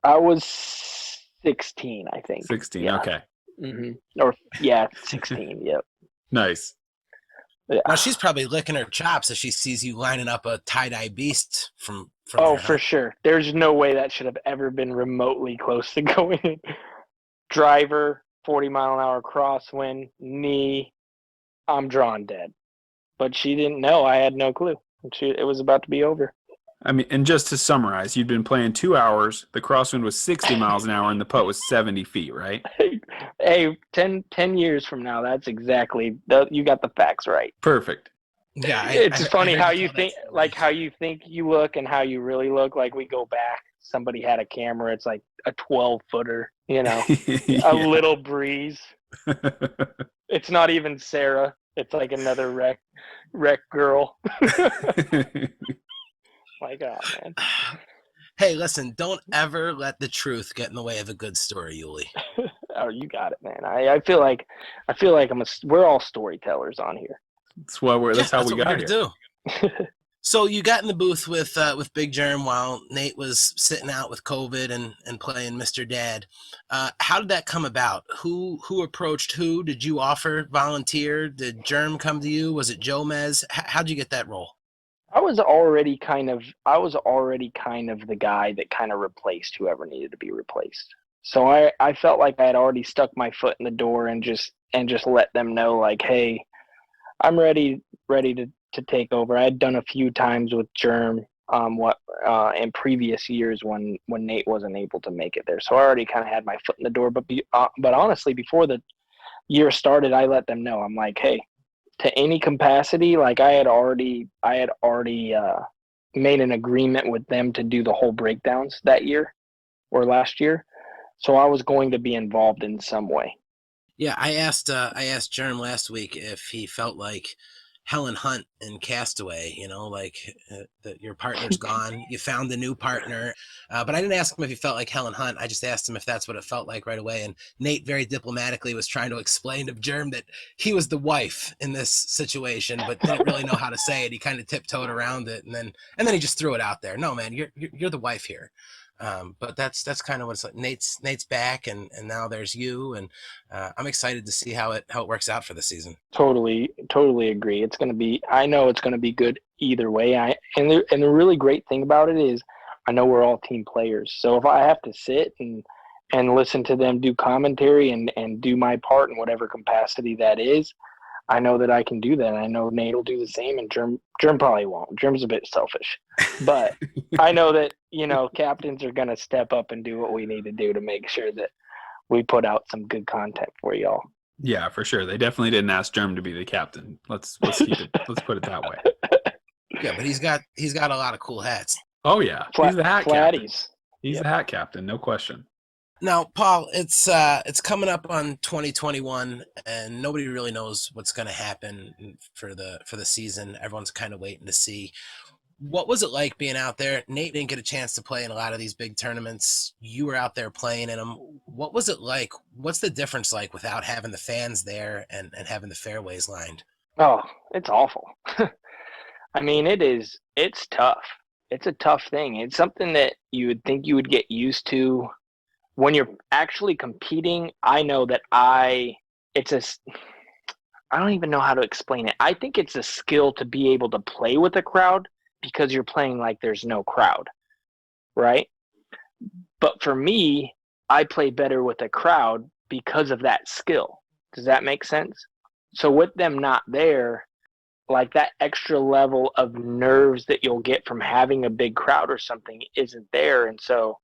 I was 16, I think. 16, yeah. Okay. Mm-hmm. Or, yeah, 16, yep. Nice. Yeah. Now, she's probably licking her chops as she sees you lining up a tie-dye beast from Oh, there, for sure. There's no way that should have ever been remotely close to going in. Driver, 40-mile-an-hour crosswind, knee, I'm drawn dead. But she didn't know. I had no clue. It was about to be over. I mean, and just to summarize, you'd been playing 2 hours, the crosswind was 60 miles an hour, and the putt was 70 feet, right? Hey, 10 years from now, that's exactly, you got the facts right. Perfect. Yeah. It's funny how you think, like how you think you look and how you really look. Like, we go back, somebody had a camera, it's like a 12-footer, a little breeze. It's not even Sarah. It's like another wreck girl. Like, oh, man. Hey, listen, don't ever let the truth get in the way of a good story, Uli. Oh, you got it, man. I feel like we're all storytellers on here. That's how we got here. To do. So you got in the booth with Big Germ while Nate was sitting out with COVID and playing Mr. Dad. How did that come about? Who approached who? Did you offer, volunteer? Did Germ come to you? Was it Joe Mez? How'd you get that role? I was already kind of the guy that kind of replaced whoever needed to be replaced. So I felt like I had already stuck my foot in the door and just let them know, like, hey, I'm ready to take over. I had done a few times with Germ in previous years when Nate wasn't able to make it there. So I already kind of had my foot in the door. But honestly, before the year started, I let them know. I'm like, hey, to any capacity, like I had already made an agreement with them to do the whole breakdowns that year or last year. So I was going to be involved in some way. Yeah, I asked Jerm last week if he felt like Helen Hunt in Castaway, that your partner's gone, you found a new partner. But I didn't ask him if he felt like Helen Hunt. I just asked him if that's what it felt like right away. And Nate very diplomatically was trying to explain to Jerm that he was the wife in this situation, but didn't really know how to say it. He kind of tiptoed around it, and then he just threw it out there. No, man, you're the wife here. But that's kind of what it's like. Nate's back, and now there's you, and I'm excited to see how it works out for the season. Totally agree. I know it's gonna be good either way. And the really great thing about it is, I know we're all team players. So if I have to sit and listen to them do commentary and do my part in whatever capacity that is, I know that I can do that. I know Nate will do the same, and Germ probably won't. Germ's a bit selfish. But I know that, captains are going to step up and do what we need to do to make sure that we put out some good content for y'all. Yeah, for sure. They definitely didn't ask Germ to be the captain. Let's keep it. Let's put it that way. Yeah, but he's got a lot of cool hats. Oh yeah, he's the hat captain. He's Yep. the hat captain, no question. Now, Paul, it's coming up on 2021, and nobody really knows what's going to happen for the season. Everyone's kind of waiting to see. What was it like being out there? Nate didn't get a chance to play in a lot of these big tournaments. You were out there playing in them. What was it like? What's the difference like without having the fans there and having the fairways lined? Oh, it's awful. I mean, it's tough. It's a tough thing. It's something that you would think you would get used to. When you're actually competing, I know that I don't even know how to explain it. I think it's a skill to be able to play with a crowd because you're playing like there's no crowd, right? But for me, I play better with a crowd because of that skill. Does that make sense? So with them not there, like that extra level of nerves that you'll get from having a big crowd or something isn't there. And so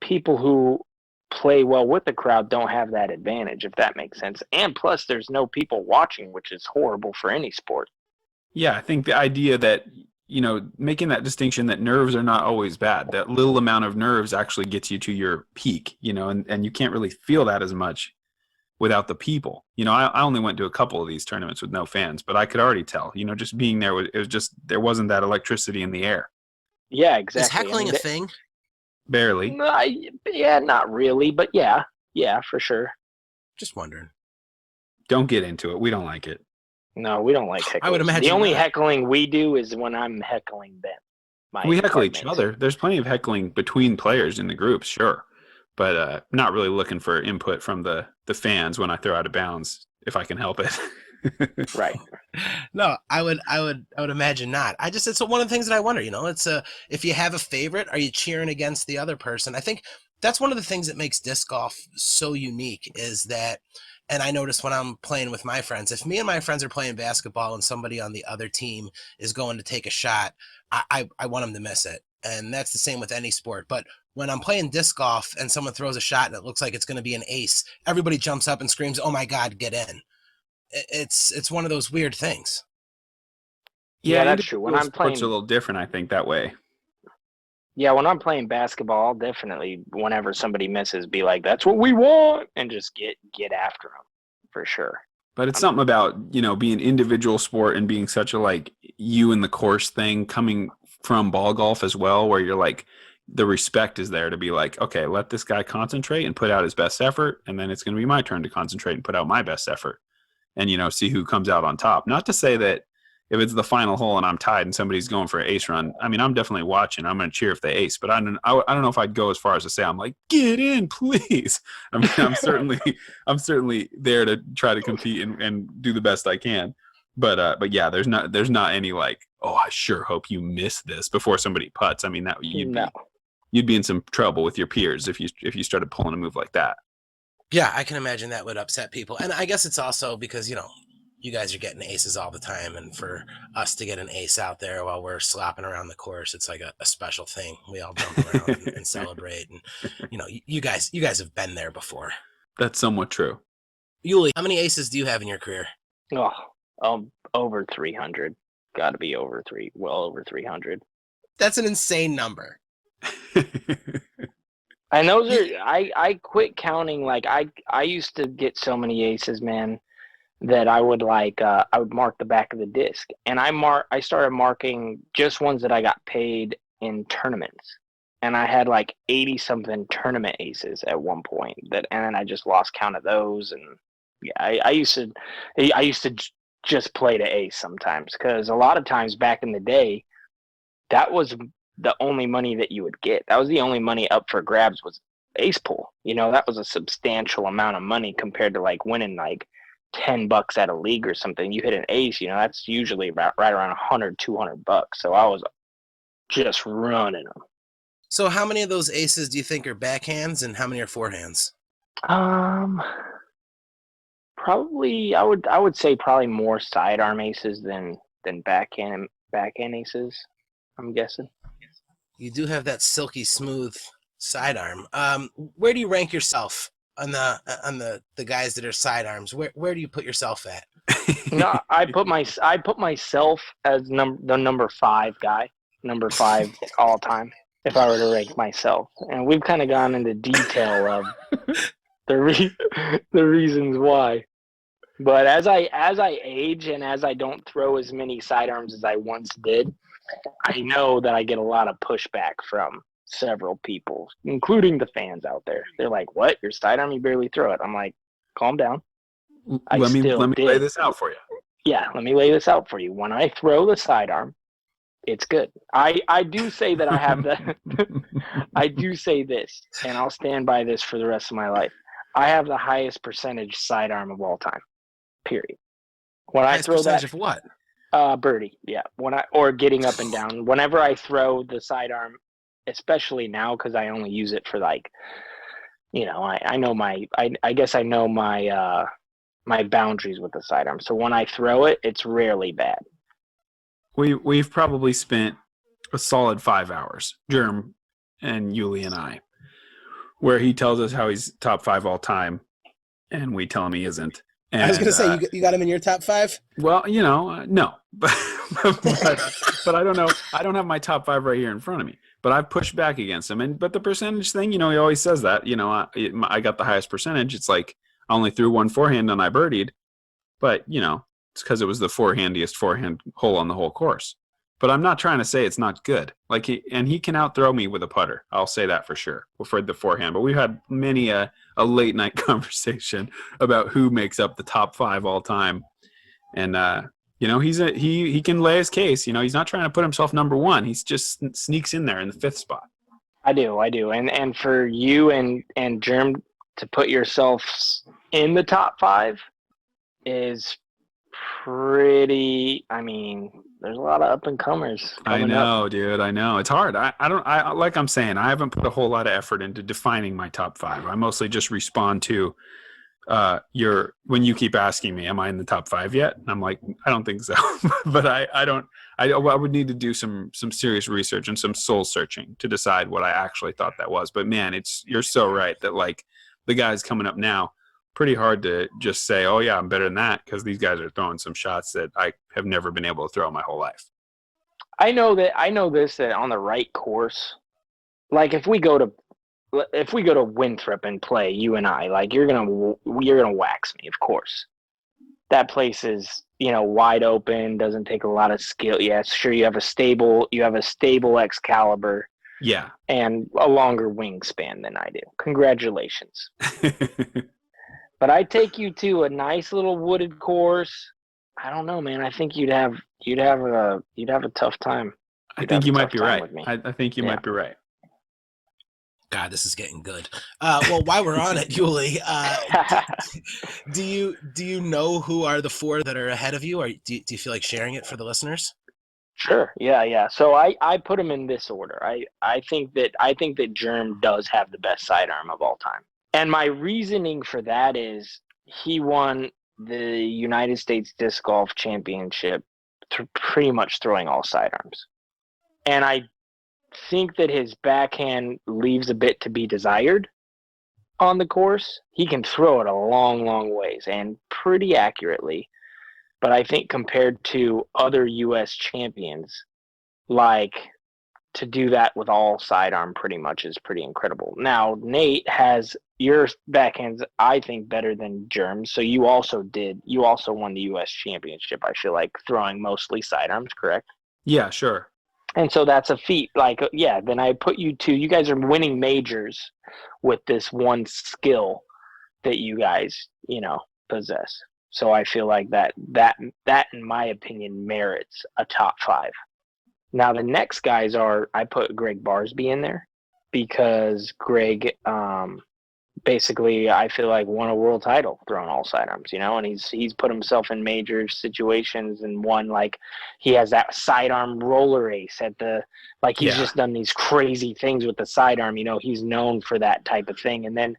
people who play well with the crowd don't have that advantage, if that makes sense. And plus, there's no people watching, which is horrible for any sport. Yeah, I think the idea that, making that distinction that nerves are not always bad, that little amount of nerves actually gets you to your peak, and you can't really feel that as much without the people. I only went to a couple of these tournaments with no fans, but I could already tell, just being there, it was just, there wasn't that electricity in the air. Yeah, exactly. Is heckling a thing? Barely. Yeah, not really, but yeah, for sure. Just wondering. Don't get into it. We don't like it. No, we don't like heckling. I would imagine the only not. heckling we do is when I'm heckling them. We heckle each other. There's plenty of heckling between players in the groups, sure, but not really looking for input from the fans when I throw out of bounds, if I can help it. Right. No, I would imagine not. It's one of the things that I wonder, it's if you have a favorite, are you cheering against the other person? I think that's one of the things that makes disc golf so unique is that, and I notice when I'm playing with my friends, if me and my friends are playing basketball and somebody on the other team is going to take a shot, I want them to miss it. And that's the same with any sport. But when I'm playing disc golf and someone throws a shot and it looks like it's going to be an ace, everybody jumps up and screams, "Oh my God, get in." It's one of those weird things. Yeah, that's true. When I'm playing, it's a little different, I think, that way. Yeah, when I'm playing basketball, I'll definitely, whenever somebody misses, be like, "That's what we want," and just get after them for sure. But it's something about, being individual sport and being such a you in the course thing coming from ball golf as well, where you're like, the respect is there to be like, okay, let this guy concentrate and put out his best effort, and then it's going to be my turn to concentrate and put out my best effort. And, see who comes out on top. Not to say that if it's the final hole and I'm tied and somebody's going for an ace run, I mean, I'm definitely watching. I'm going to cheer if they ace, but I don't know if I'd go as far as to say, I'm like, get in, please. I mean, I'm certainly there to try to compete and do the best I can. But yeah, there's not any oh, I sure hope you miss this before somebody putts. I mean, that you'd you'd be in some trouble with your peers if you started pulling a move like that. Yeah, I can imagine that would upset people. And I guess it's also because, you guys are getting aces all the time. And for us to get an ace out there while we're slopping around the course, it's like a special thing. We all jump around and celebrate. And, you guys have been there before. That's somewhat true. Uli, how many aces do you have in your career? Over 300. Got to be well over 300. That's an insane number. And those are, I quit counting. Like I used to get so many aces, man, that I would I would mark the back of the disc, and I started marking just ones that I got paid in tournaments, and I had 80 something tournament aces at one point and then I just lost count of those. And yeah, I used to just play to ace sometimes, because a lot of times back in the day, that was the only money that you would get. That was the only money up for grabs, was ace pool. That was a substantial amount of money compared to winning $10 at a league or something. You hit an ace, that's usually right around $100-$200. So I was just running them. So how many of those aces do you think are backhands and how many are forehands? Probably I would say probably more sidearm aces than backhand aces, I'm guessing. You do have that silky smooth sidearm. Where do you rank yourself on the guys that are sidearms? Where do you put yourself at? No, I put myself as the number 5 guy, number 5 all time, if I were to rank myself. And we've kind of gone into detail of the reasons why. But as I age and as I don't throw as many sidearms as I once did, I know that I get a lot of pushback from several people, including the fans out there. They're like, "What? Your sidearm? You barely throw it." I'm like, "Calm down." Let me lay this out for you. Yeah, let me lay this out for you. When I throw the sidearm, it's good. I do say that I have the I do say this, and I'll stand by this for the rest of my life. I have the highest percentage sidearm of all time. Period. When Highest I throw percentage that of what? birdie, yeah. Or getting up and down. Whenever I throw the sidearm, especially now because I only use it for I know I guess I know my my boundaries with the sidearm. So when I throw it, it's rarely bad. We've probably spent a solid 5 hours, Germ and Yuli and I, where he tells us how he's top 5 all time, and we tell him he isn't. And, I was going to say, you got him in your top 5? Well, no, but I don't know. I don't have my top 5 right here in front of me, but I've pushed back against him. But the percentage thing, he always says that, I got the highest percentage. It's like I only threw one forehand and I birdied, but it's because it was the forehandiest forehand hole on the whole course. But I'm not trying to say it's not good. He can outthrow me with a putter. I'll say that for sure for the forehand. But we've had many a late night conversation about who makes up the top 5 all time. And he can lay his case. He's not trying to put himself number 1. He's just sneaks in there in the 5th spot. I do. And for you and Germ to put yourselves in the top 5 is pretty. I mean, there's a lot of up and comers. I know, dude. I know it's hard. I like I'm saying, I haven't put a whole lot of effort into defining my top 5. I mostly just respond to when you keep asking me, am I in the top 5 yet? And I'm like, I don't think so. But I would need to do some serious research and some soul searching to decide what I actually thought that was. But man, you're so right that the guys coming up now, pretty hard to just say, oh yeah, I'm better than that, because these guys are throwing some shots that I have never been able to throw my whole life. I know that on the right course, if we go to Winthrop and play, you and I, you're gonna wax me, of course. That place is wide open, doesn't take a lot of skill. Yeah, sure, you have a stable Excalibur. Yeah, and a longer wingspan than I do. Congratulations. But I take you to a nice little wooded course. I don't know, man. I think you'd have a tough time. I think you might be right. I think you might be right. God, this is getting good. Well, while we're on it, Yuli, do you know who are the 4 that are ahead of you, or do you feel like sharing it for the listeners? Sure. Yeah. So I put him in this order. I think that Germ does have the best sidearm of all time. And my reasoning for that is he won the United States Disc Golf Championship pretty much throwing all sidearms. And I think that his backhand leaves a bit to be desired on the course. He can throw it a long, long ways and pretty accurately. But I think compared to other U.S. champions, like, to do that with all sidearm pretty much is pretty incredible. Now, Nate has your backhands, I think, better than Germ's. So you also won the U.S. championship, I feel like, throwing mostly sidearms, correct? Yeah, sure. And so that's a feat. Like, yeah, then I put you guys are winning majors with this one skill that you guys, possess. So I feel like that in my opinion merits a top 5. Now the next guys I put Greg Barsby in there because Greg basically I feel like won a world title throwing all sidearms, and he's put himself in major situations and won, like, he has that sidearm roller ace he's just done these crazy things with the sidearm, he's known for that type of thing. And then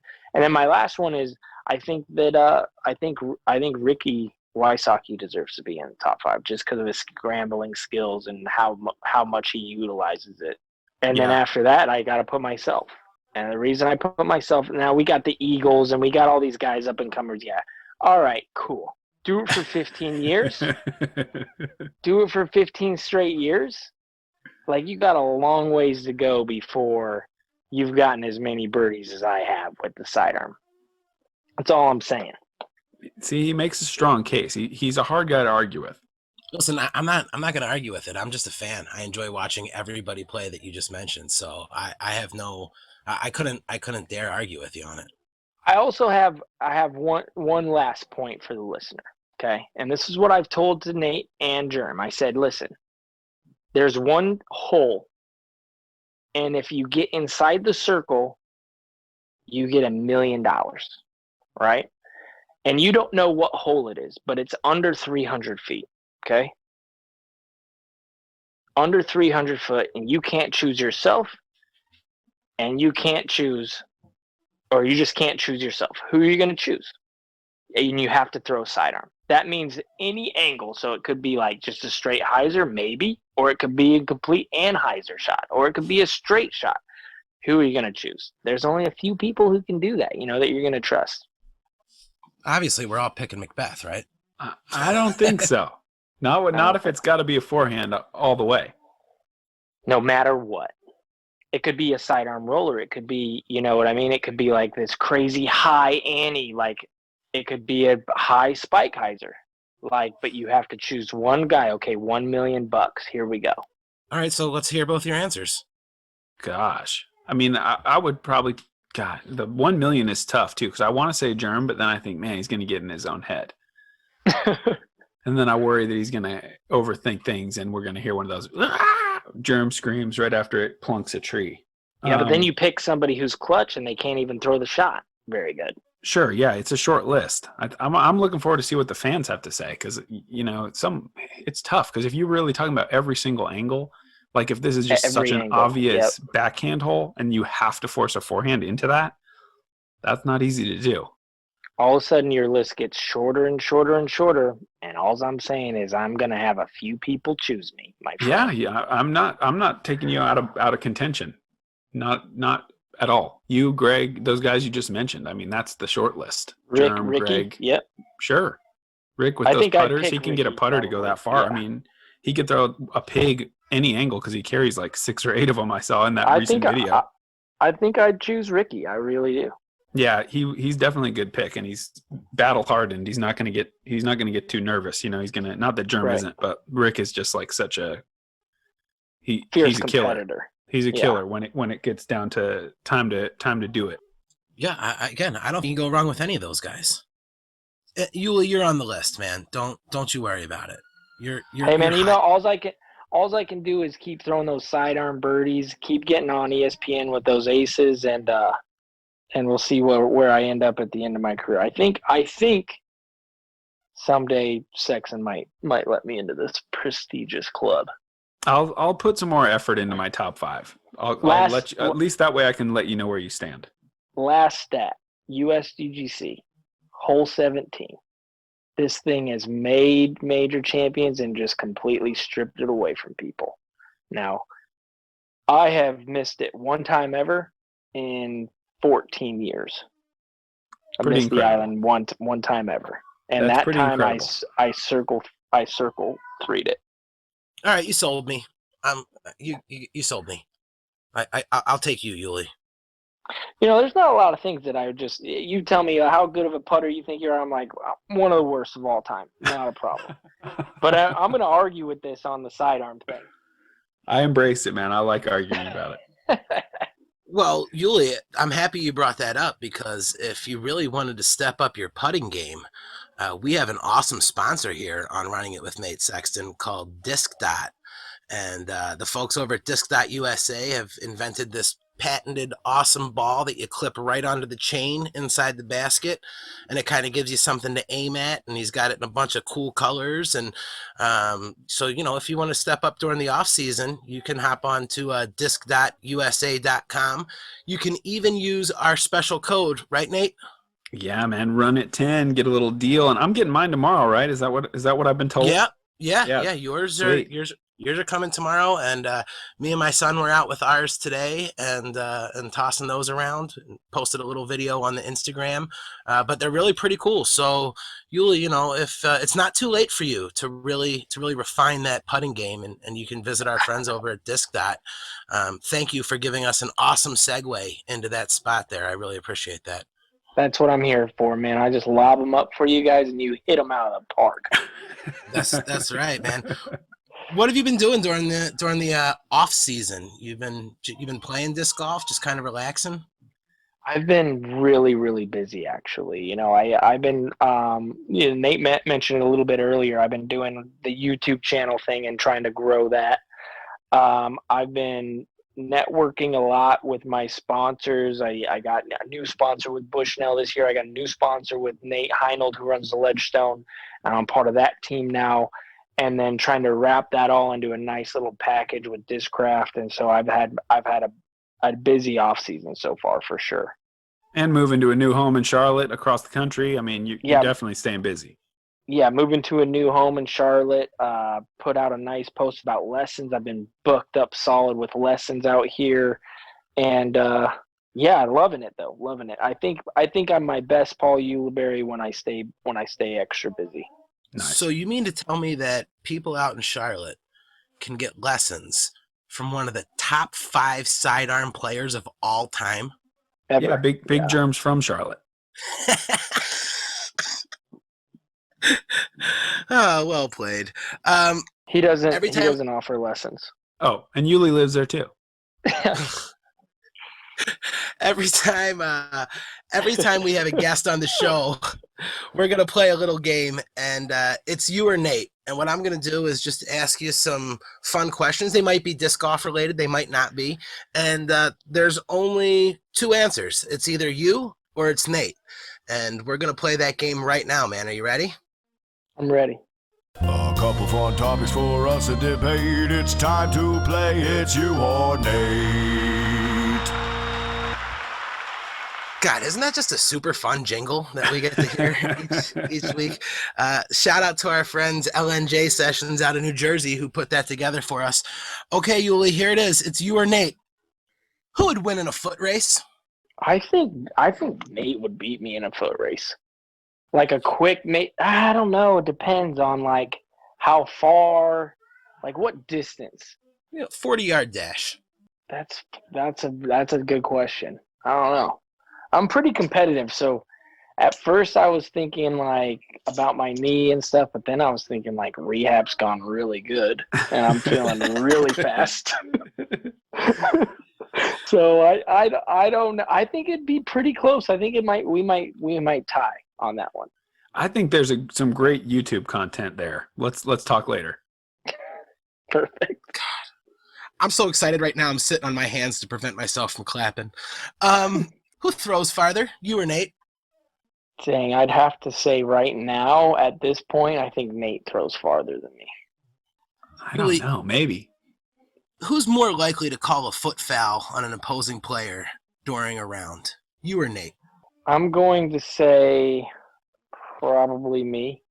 my last one is I think Ricky Wysocki deserves to be in the top 5 just because of his scrambling skills and how much he utilizes it. And then after that, I got to put myself. And the reason I put myself, now we got the Eagles and we got all these guys up and comers. Yeah. All right, cool. Do it for 15 years. Do it for 15 straight years. Like, you got a long ways to go before you've gotten as many birdies as I have with the sidearm. That's all I'm saying. See, he makes a strong case. He's a hard guy to argue with. Listen, I'm not going to argue with it. I'm just a fan. I enjoy watching everybody play that you just mentioned. So I couldn't dare argue with you on it. I also have one last point for the listener. Okay. And this is what I've told to Nate and Germ. I said, listen, there's one hole, and if you get inside the circle, you get $1 million, right? And you don't know what hole it is, but it's under 300 feet, okay? Under 300 foot, and you can't choose yourself, and you can't choose, or you just can't choose yourself. Who are you going to choose? And you have to throw sidearm. That means any angle, so it could be like just a straight hyzer, maybe, or it could be a complete anhyzer shot, or it could be a straight shot. Who are you going to choose? There's only a few people who can do that, that you're going to trust. Obviously, we're all picking Macbeth, right? I don't think so. Not if it's got to be a forehand all the way. No matter what. It could be a sidearm roller. It could be, you know what I mean? It could be like this crazy high ante. Like, it could be a high spike hyzer. Like, but you have to choose one guy. Okay, $1 million. Here we go. All right, so let's hear both your answers. Gosh. I mean, I would probably... God, the 1 million is tough too, because I want to say Germ, but then I think, man, he's going to get in his own head. And then I worry that he's going to overthink things and we're going to hear one of those Germ screams right after it plunks a tree. Yeah, but then you pick somebody who's clutch and they can't even throw the shot. Very good. Sure, yeah, it's a short list. I'm looking forward to see what the fans have to say because, it's tough because if you're really talking about every single angle, like if this is just such an obvious backhand hole and you have to force a forehand into that, that's not easy to do. All of a sudden your list gets shorter and shorter and shorter, and all I'm saying is I'm going to have a few people choose me, my friend. Yeah, I'm not taking you out of contention. Not at all. You, Greg, those guys you just mentioned. I mean, that's the short list. Ricky, Greg. Yep. Sure. Rick with those putters, he can get a putter to go that far. Yeah. I mean, he could throw a pig any angle because he carries like 6 or 8 of them I saw in that recent video. I think I'd choose Ricky. I really do. Yeah, he's definitely a good pick, and he's battle hardened. He's not gonna get too nervous. He's gonna, not that Germ isn't, but Rick is just like such a he's a killer. He's a killer when it gets down to time to do it. Yeah, I don't think you can go wrong with any of those guys. You're on the list, man. Don't you worry about it. Hey man, all I can do is keep throwing those sidearm birdies, keep getting on ESPN with those aces, and we'll see where I end up at the end of my career. I think someday Sexton might let me into this prestigious club. I'll put some more effort into my top 5. I'll let you, at least that way I can let you know where you stand. Last stat, USDGC, hole 17. This thing has made major champions and just completely stripped it away from people. Now, I have missed it one time ever in 14 years. I missed the island one time ever, and That's that time incredible. I circle 3'd it. All right, you sold me. You sold me. I'll take you, Yuli. There's not a lot of things that I would just. You tell me how good of a putter you think you are. I'm like one of the worst of all time. Not a problem. But I'm going to argue with this on the sidearm thing. I embrace it, man. I like arguing about it. Well, Yuli, I'm happy you brought that up because if you really wanted to step up your putting game, we have an awesome sponsor here on Running It with Nate Sexton called Disc Dot. And the folks over at Disc.USA have invented this patented awesome ball that you clip right onto the chain inside the basket, and it kind of gives you something to aim at, and he's got it in a bunch of cool colors. And so if you want to step up during the off season, you can hop on to disc.usa.com. You can even use our special code, right, Nate? Yeah, man, run it 10, get a little deal. And I'm getting mine tomorrow, right? Is that what I've been told? Yeah. Yours are coming tomorrow, and me and my son were out with ours today, and tossing those around. And posted a little video on the Instagram, but they're really pretty cool. So, Yuli, if it's not too late for you to really refine that putting game, and you can visit our friends over at Disc Dot. Thank you for giving us an awesome segue into that spot there. I really appreciate that. That's what I'm here for, man. I just lob them up for you guys, and you hit them out of the park. That's right, man. What have you been doing during the off season? You've been playing disc golf, just kind of relaxing? I've been really, really busy, actually. I've been Nate mentioned it a little bit earlier. I've been doing the YouTube channel thing and trying to grow that. I've been networking a lot with my sponsors. I got a new sponsor with Bushnell this year. I got a new sponsor with Nate Heinold, who runs the Ledgestone, and I'm part of that team now. And then trying to wrap that all into a nice little package with Discraft. And so I've had a busy off season so far, for sure. And moving to a new home in Charlotte across the country. I mean, you're definitely staying busy. Yeah, moving to a new home in Charlotte. Put out a nice post about lessons. I've been booked up solid with lessons out here, and loving it though. Loving it. I think I'm my best Paul Ulibarri when I stay extra busy. Nice. So you mean to tell me that people out in Charlotte can get lessons from one of the top 5 sidearm players of all time? Ever. Yeah, big germs from Charlotte. Oh, well played. He doesn't offer lessons. Oh, and Yuli lives there too. Every time we have a guest on the show, we're going to play a little game, and it's you or Nate. And what I'm going to do is just ask you some fun questions. They might be disc golf related. They might not be. And there's only 2 answers. It's either you or it's Nate. And we're going to play that game right now, man. Are you ready? I'm ready. A couple fun topics for us to debate. It's time to play. It's you or Nate. God, isn't that just a super fun jingle that we get to hear each week? Shout out to our friends LNJ Sessions out of New Jersey who put that together for us. Okay, Yuli, here it is. It's you or Nate. Who would win in a foot race? I think Nate would beat me in a foot race. Like a quick Nate. I don't know. It depends on like how far, like what distance. 40-yard dash. That's a good question. I don't know. I'm pretty competitive, so at first I was thinking like about my knee and stuff, but then I was thinking like rehab's gone really good and I'm feeling really fast. So I don't know. I think it'd be pretty close. I think we might tie on that one. I think there's some great YouTube content there. Let's talk later. Perfect. God, I'm so excited right now. I'm sitting on my hands to prevent myself from clapping. Who throws farther, you or Nate? Dang, I'd have to say right now at this point, I think Nate throws farther than me. I don't know. Maybe. who's more likely to call a foot foul on an opposing player during a round? You or Nate? I'm going to say probably me.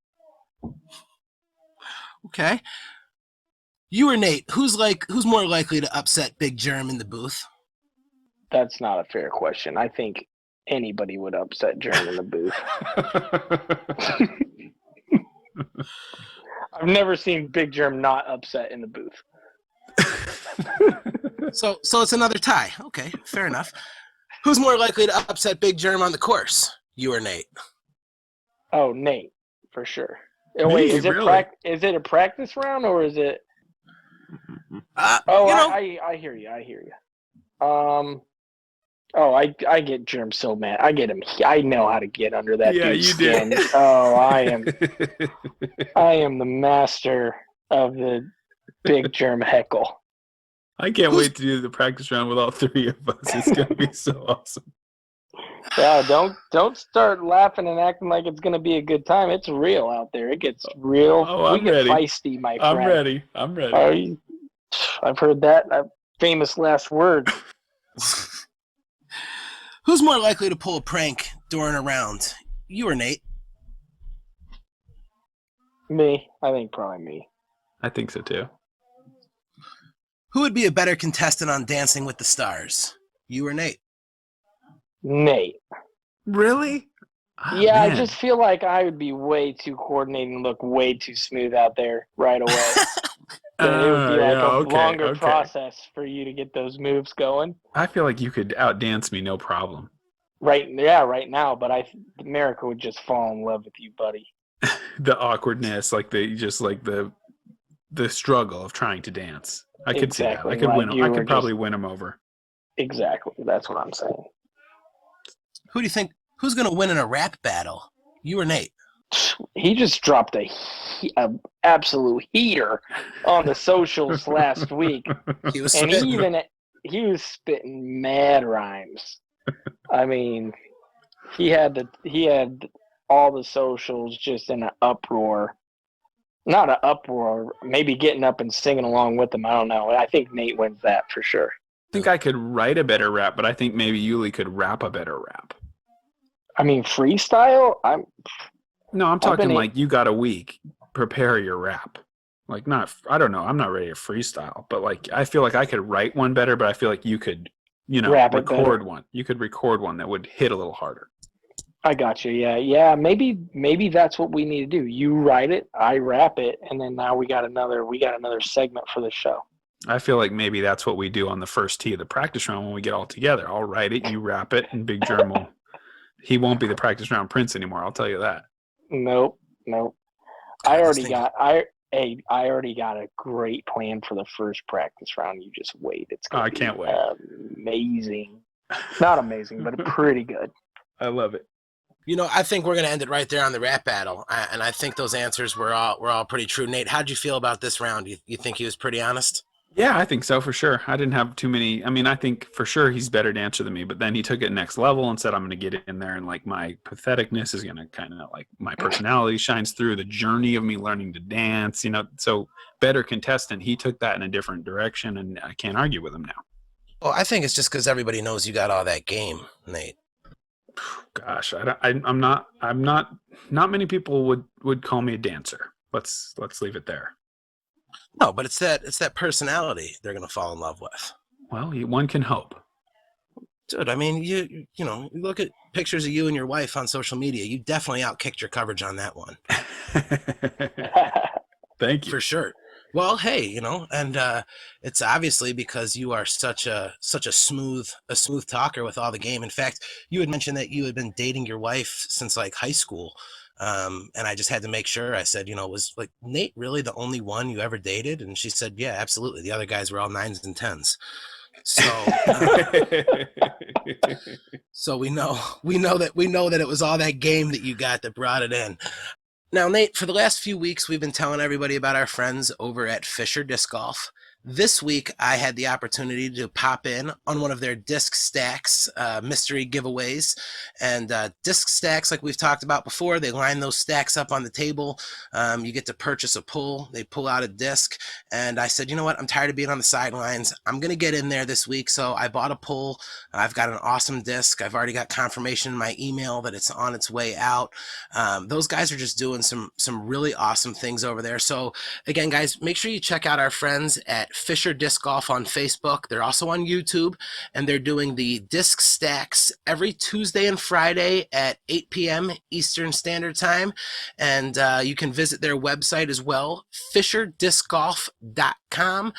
Okay. You or Nate, who's more likely to upset Big Germ in the booth? That's not a fair question. I think anybody would upset Germ in the booth. I've never seen Big Germ not upset in the booth. So it's another tie. Okay, fair enough. Who's more likely to upset Big Germ on the course? You or Nate? Oh, Nate, for sure. Me, Wait, is it really? is it a practice round or is it? I hear you. I get Germ so mad. I get him. I know how to get under that dude's skin. Did. Oh, I am the master of the Big Germ heckle. I can't wait to do the practice round with all three of us. It's gonna be so awesome. Yeah, don't start laughing and acting like it's gonna be a good time. It's real out there. It gets real. Oh, we I'm get ready. feisty, my friend. I'm ready. I've heard that famous last word. Who's more likely to pull a prank during a round? You or Nate? Me. I think probably me. I think so too. Who would be a better contestant on Dancing with the Stars? You or Nate? Nate. Really? Yeah, Man. I just feel like I would be way too coordinated and look way too smooth out there right away. It would be like a longer process for you to get those moves going. I feel like you could outdance me, no problem. Right now, but America would just fall in love with you, buddy. The awkwardness, the struggle of trying to dance. I could see that. I could win him. I could probably win him over. Exactly. That's what I'm saying. Who do you think? Who's going to win in a rap battle? You or Nate? He just dropped a absolute heater on the socials last week, He was and spitting. he was spitting mad rhymes. I mean, he had all the socials just in an uproar. Not an uproar, maybe getting up and singing along with them. I don't know. I think Nate wins that for sure. I think I could write a better rap, but I think maybe Yuli could rap a better rap. I mean, freestyle. I'm talking like you got a week. Prepare your rap. Like I don't know. I'm not ready to freestyle, but like I feel like I could write one better, but I feel like you could, record one. You could record one that would hit a little harder. I got you. Yeah. Maybe that's what we need to do. You write it, I rap it, and then now we got another segment for the show. I feel like maybe that's what we do on the first tee of the practice round when we get all together. I'll write it, you rap it, and Big Germ he won't be the practice round prince anymore. I'll tell you that. Nope. I already got a great plan for the first practice round. You just wait. It's gonna be can't wait. Amazing. Not amazing, but pretty good. I love it. I think we're going to end it right there on the rap battle, and I think those answers were all pretty true. Nate, how'd you feel about this round? You think he was pretty honest? Yeah, I think so for sure. I didn't have too many. I mean, I think for sure he's a better dancer than me, but then he took it next level and said, I'm going to get in there and like my patheticness is going to kind of like my personality shines through the journey of me learning to dance, so better contestant. He took that in a different direction and I can't argue with him now. Well, I think it's just because everybody knows you got all that game, Nate. Gosh, I'm not many people would call me a dancer. Let's leave it there. No, but it's that personality they're going to fall in love with. Well, one can hope. Dude, I mean, you look at pictures of you and your wife on social media. You definitely outkicked your coverage on that one. Thank you. For sure. Well, hey, and it's obviously because you are such a smooth talker with all the game. In fact, you had mentioned that you had been dating your wife since like high school. And I just had to make sure. I said, was like Nate really the only one you ever dated? And she said, yeah, absolutely. The other guys were all 9s and 10s. So, so we know that it was all that game that you got that brought it in. Now, Nate, for the last few weeks, we've been telling everybody about our friends over at Fisher Disc Golf. This week, I had the opportunity to pop in on one of their disc stacks mystery giveaways. And disc stacks, like we've talked about before, they line those stacks up on the table. You get to purchase a pull. They pull out a disc. And I said, you know what? I'm tired of being on the sidelines. I'm going to get in there this week. So I bought a pull. I've got an awesome disc. I've already got confirmation in my email that it's on its way out. Those guys are just doing some really awesome things over there. So again, guys, make sure you check out our friends at Fisher Disc Golf on Facebook. They're also on YouTube, and they're doing the disc stacks every Tuesday and Friday at 8 p.m. Eastern Standard Time. And you can visit their website as well, fisherdiscgolf.com.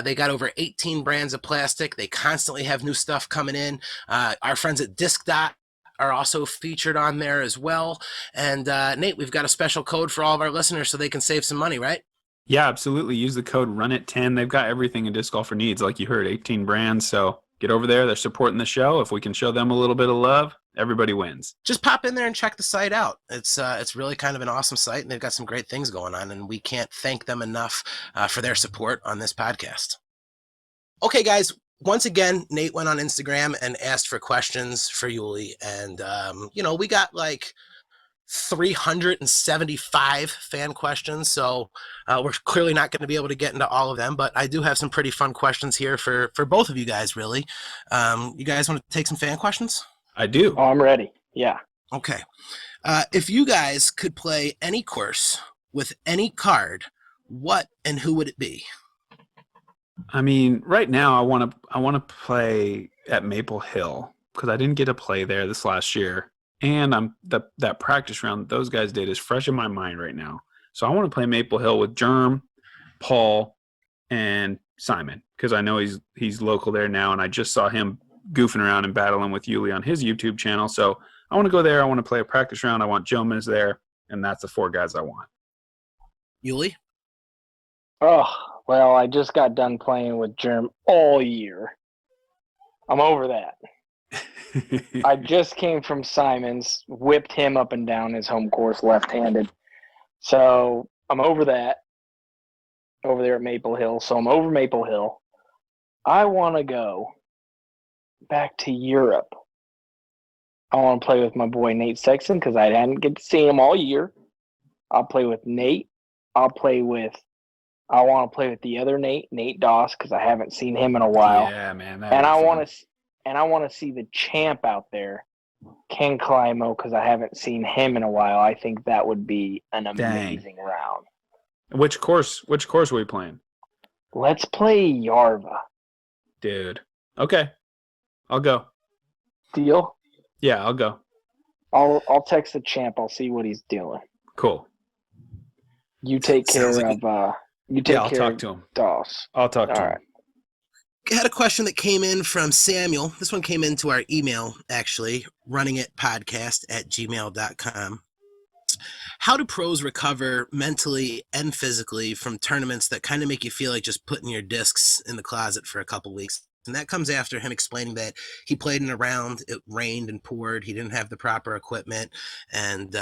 They got over 18 brands of plastic. They constantly have new stuff coming in. Our friends at Disc Dot are also featured on there as well. And Nate, we've got a special code for all of our listeners so they can save some money, right? Yeah, absolutely. Use the code RUNIT10. They've got everything a disc golfer needs. Like you heard, 18 brands. So get over there. They're supporting the show. If we can show them a little bit of love, everybody wins. Just pop in there and check the site out. It's really kind of an awesome site, and they've got some great things going on, and we can't thank them enough for their support on this podcast. Okay, guys. Once again, Nate went on Instagram and asked for questions for Uli, and we got like 375 fan questions, so we're clearly not going to be able to get into all of them, but I do have some pretty fun questions here for both of you guys, really. You guys want to take some fan questions? I do. Oh, I'm ready. Yeah. Okay. If you guys could play any course with any card, what and who would it be? I mean, right now I want to play at Maple Hill because I didn't get to play there this last year. And that practice round those guys did is fresh in my mind right now. So I want to play Maple Hill with Germ, Paul, and Simon because I know he's local there now, and I just saw him goofing around and battling with Yuli on his YouTube channel. So I want to go there. I want to play a practice round. I want Joe Miz there, and that's the 4 guys I want. Yuli? Oh, well, I just got done playing with Germ all year. I'm over that. I just came from Simon's, whipped him up and down his home course left-handed. So I'm over that, over there at Maple Hill. So I'm over Maple Hill. I want to go back to Europe. I want to play with my boy Nate Sexton because I didn't get to see him all year. I'll play with Nate. I want to play with the other Nate Doss, because I haven't seen him in a while. Yeah, man. And I want to see the champ out there, Ken Climo, because I haven't seen him in a while. I think that would be an amazing round. Which course are we playing? Let's play Yarva. Dude. Okay. I'll go. Deal? Yeah, I'll go. I'll text the champ. I'll see what he's doing. Cool. You take care of I'll talk to him. Doss. I'll talk to him. All right. I had a question that came in from Samuel. This one came into our email, actually, runningitpodcast@gmail.com. How do pros recover mentally and physically from tournaments that kind of make you feel like just putting your discs in the closet for a couple weeks? And that comes after him explaining that he played in a round, it rained and poured, he didn't have the proper equipment, and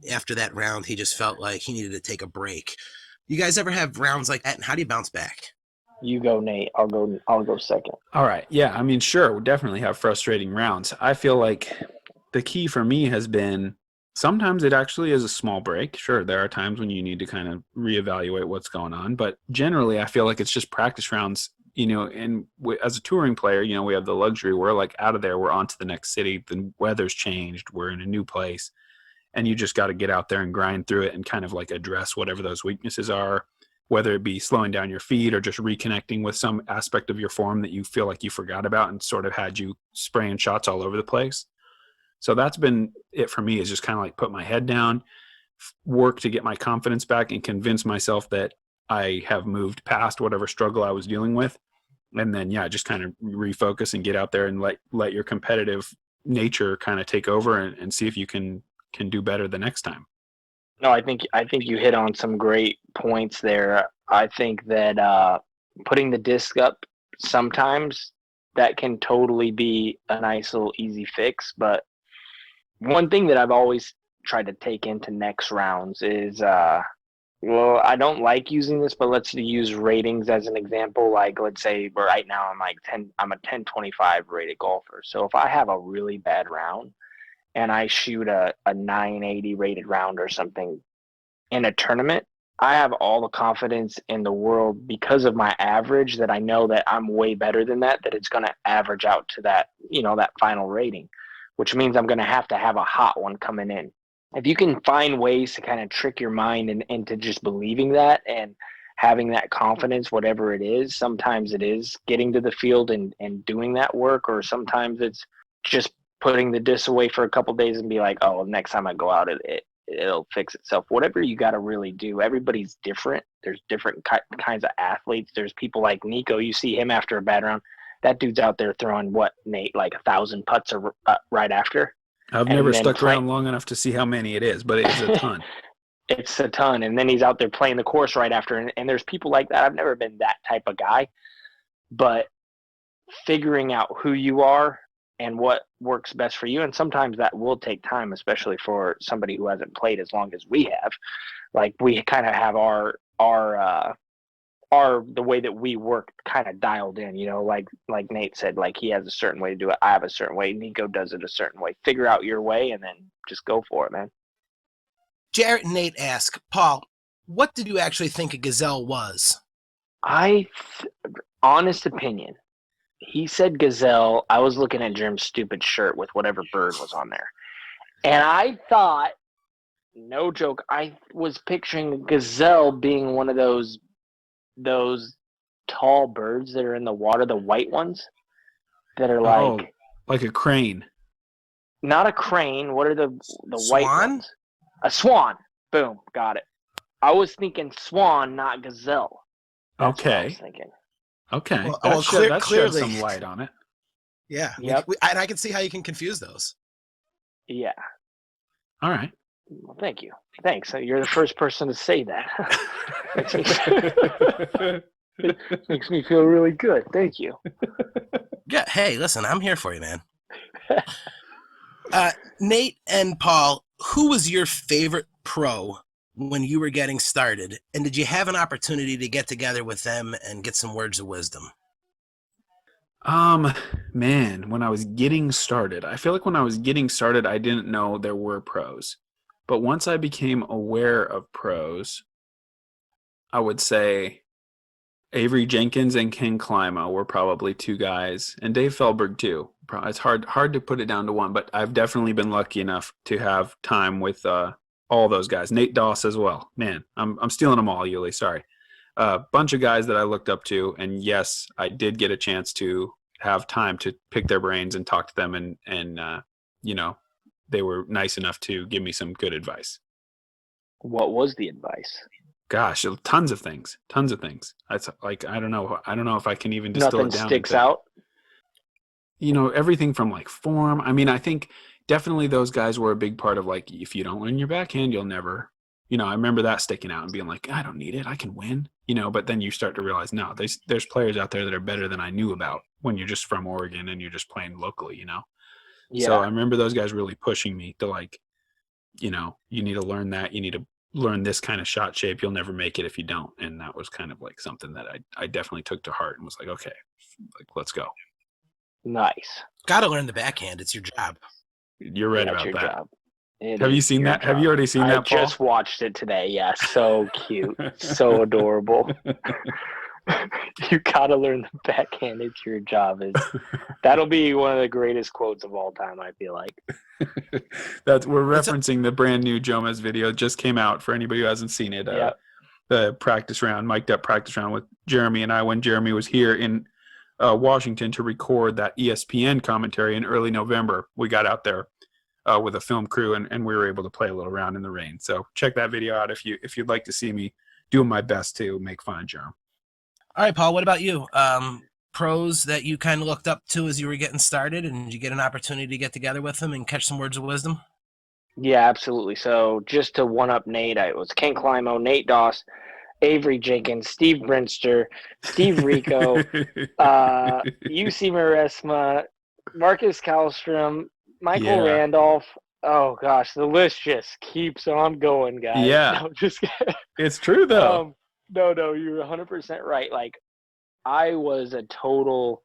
after that round, he just felt like he needed to take a break. You guys ever have rounds like that, and how do you bounce back? You go, Nate. I'll go second. All right. Yeah, I mean, sure, we'll definitely have frustrating rounds. I feel like the key for me has been sometimes it actually is a small break. Sure, there are times when you need to kind of reevaluate what's going on, but generally I feel like it's just practice rounds. And as a touring player, we have the luxury. We're like out of there. We're on to the next city. The weather's changed. We're in a new place. And you just got to get out there and grind through it and kind of like address whatever those weaknesses are, whether it be slowing down your feet or just reconnecting with some aspect of your form that you feel like you forgot about and sort of had you spraying shots all over the place. So that's been it for me, is just kind of like put my head down, work to get my confidence back and convince myself that I have moved past whatever struggle I was dealing with. And then, just kind of refocus and get out there and let your competitive nature kind of take over and see if you can do better the next time. No, I think you hit on some great points there. I think that putting the disc up, sometimes that can totally be a nice little easy fix. But one thing that I've always tried to take into next rounds is Well, I don't like using this, but let's use ratings as an example. Like, let's say right now I'm a 1025 rated golfer. So if I have a really bad round and I shoot a 980 rated round or something in a tournament, I have all the confidence in the world because of my average that I know that I'm way better than that it's going to average out to that, that final rating, which means I'm going to have a hot one coming in. If you can find ways to kind of trick your mind into just believing that and having that confidence, whatever it is, sometimes it is getting to the field and doing that work, or sometimes it's just putting the disc away for a couple of days and be like, oh, next time I go out, it'll fix itself. Whatever you got to really do. Everybody's different. There's different kinds of athletes. There's people like Nico. You see him after a bad round. That dude's out there throwing what, Nate, like 1,000 putts right after. I've never stuck around long enough to see how many it is, but it's a ton. It's a ton. And then he's out there playing the course right after. And there's people like that. I've never been that type of guy. But figuring out who you are and what works best for you, and sometimes that will take time, especially for somebody who hasn't played as long as we have. Like, we kind of have our the way that we work kind of dialed in, like Nate said, like he has a certain way to do it. I have a certain way. Nico does it a certain way. Figure out your way and then just go for it, man. Jarett and Nate ask, Paul, what did you actually think a gazelle was? Honest opinion, he said gazelle. I was looking at Jerem's stupid shirt with whatever bird was on there. And I thought, no joke, I was picturing a gazelle being one of those tall birds that are in the water, the white ones that are like a crane. Not a crane. What are the white ones? A swan. Boom, got it. I was thinking swan, not gazelle. That's what I was thinking. Okay. Well, that clearly sheds some light on it. Yeah. Yep. And I can see how you can confuse those. Yeah. All right. Well, thank you. Thanks. You're the first person to say that. Makes me feel really good. Thank you. Yeah. Hey, listen, I'm here for you, man. Nate and Paul, who was your favorite pro when you were getting started? And did you have an opportunity to get together with them and get some words of wisdom? Man, when I was getting started, I feel like when I was getting started, I didn't know there were pros. But once I became aware of pros, I would say Avery Jenkins and Ken Climo were probably two guys, and Dave Feldberg too. It's hard to put it down to one, but I've definitely been lucky enough to have time with all those guys. Nate Doss as well. Man, I'm stealing them all, Uli. Sorry. Bunch of guys that I looked up to, and yes, I did get a chance to have time to pick their brains and talk to them, and they were nice enough to give me some good advice. What was the advice? Gosh, tons of things. It's like, I don't know if I can even distill it down. Nothing sticks out. Everything from like form. I mean, I think definitely those guys were a big part of, like, if you don't learn your backhand, you'll never, I remember that sticking out and being like, I don't need it, I can win, but then you start to realize, no, there's players out there that are better than I knew about when you're just from Oregon and you're just playing locally, Yeah. So I remember those guys really pushing me to, like, you need to learn that. You need to learn this kind of shot shape. You'll never make it if you don't. And that was kind of like something that I definitely took to heart and was like, okay, like, let's go. Nice. Got to learn the backhand. It's your job. You're right about your that. Job. Have you seen that? Job. Have you already seen that, Paul? I just watched it today. Yeah, so cute. So adorable. You gotta learn the backhand. It's your job. That'll be one of the greatest quotes of all time, I feel like. We're referencing the brand new Jomez video. It just came out for anybody who hasn't seen it. Yep. The practice round, mic'd up practice round with Jeremy and I when Jeremy was here in Washington to record that ESPN commentary in early November. We got out there with a film crew and we were able to play a little round in the rain. So check that video out if you'd like to see me doing my best to make fun of Jeremy. All right, Paul, what about you? Pros that you kind of looked up to as you were getting started, and did you get an opportunity to get together with them and catch some words of wisdom? Yeah, absolutely. So just to one-up Nate, it was Ken Climo, Nate Doss, Avery Jenkins, Steve Brinster, Steve Rico, UC Maresma, Marcus Kallstrom, Michael Randolph, Oh gosh, the list just keeps on going, guys. Yeah. No, just kidding. It's true though. No, you're 100% right. Like, I was a total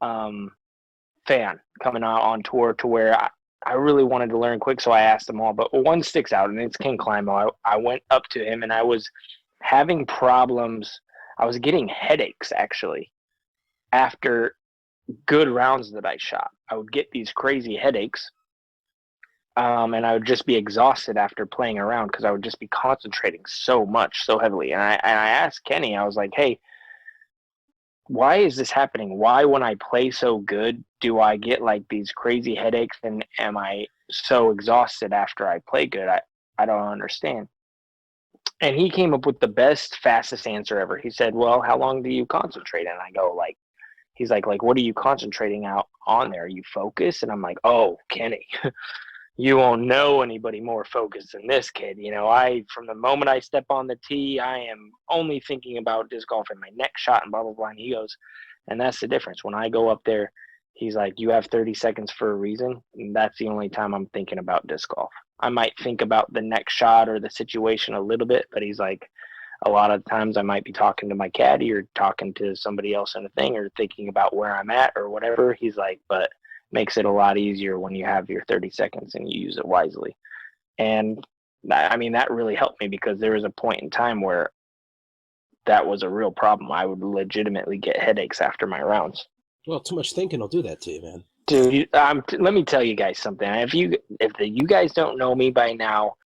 fan coming out on tour to where I really wanted to learn quick, so I asked them all. But one sticks out, and it's King Climo. I went up to him, and I was having problems. I was getting headaches, actually, after good rounds that I shot. I would get these crazy headaches, and I would just be exhausted after playing around because I would just be concentrating so much, so heavily. And I asked Kenny, I was like, hey, why is this happening? Why, when I play so good, do I get like these crazy headaches, and am I so exhausted after I play good? I don't understand. And he came up with the best, fastest answer ever. He said, well, how long do you concentrate? And I go, like, he's like, what are you concentrating out on there? Are you focused? And I'm like, oh, Kenny, you won't know anybody more focused than this kid. You know, from the moment I step on the tee, I am only thinking about disc golf and my next shot and blah, blah, blah. And he goes, and that's the difference. When I go up there, he's like, you have 30 seconds for a reason. And that's the only time I'm thinking about disc golf. I might think about the next shot or the situation a little bit, but he's like, a lot of times I might be talking to my caddy or talking to somebody else in a thing or thinking about where I'm at or whatever. He's like, but makes it a lot easier when you have your 30 seconds and you use it wisely. And I mean, that really helped me because there was a point in time where that was a real problem. I would legitimately get headaches after my rounds. Well, too much thinking will do that to you, man. Dude, let me tell you guys something. If you guys don't know me by now,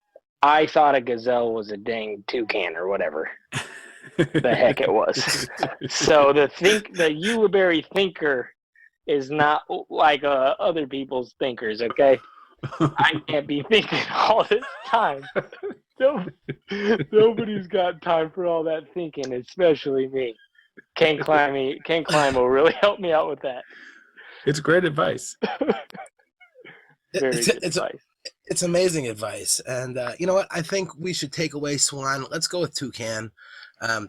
I thought a gazelle was a dang toucan or whatever the heck it was. So the Ulibarri thinker is not like other people's thinkers, okay? I can't be thinking all this time. Nobody's got time for all that thinking, especially me. King Climo really helped me out with that. It's great advice. Very good advice. It's amazing advice. And you know what? I think we should take away Swan. Let's go with toucan.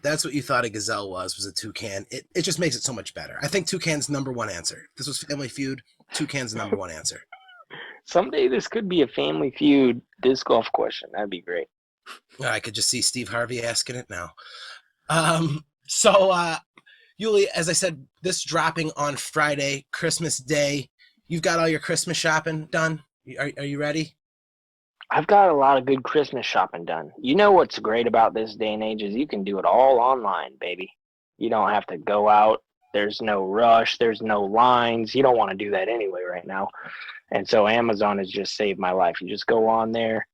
That's what you thought a gazelle was a toucan. It just makes it so much better. I think toucan's number one answer. This was Family Feud. Toucan's the number one answer. Someday this could be a Family Feud disc golf question. That'd be great. I could just see Steve Harvey asking it now. Yuli, as I said, this dropping on Friday, Christmas Day. You've got all your Christmas shopping done? Are you ready? I've got a lot of good Christmas shopping done. You know what's great about this day and age is you can do it all online, baby. You don't have to go out. There's no rush. There's no lines. You don't want to do that anyway right now. And so Amazon has just saved my life. You just go on there.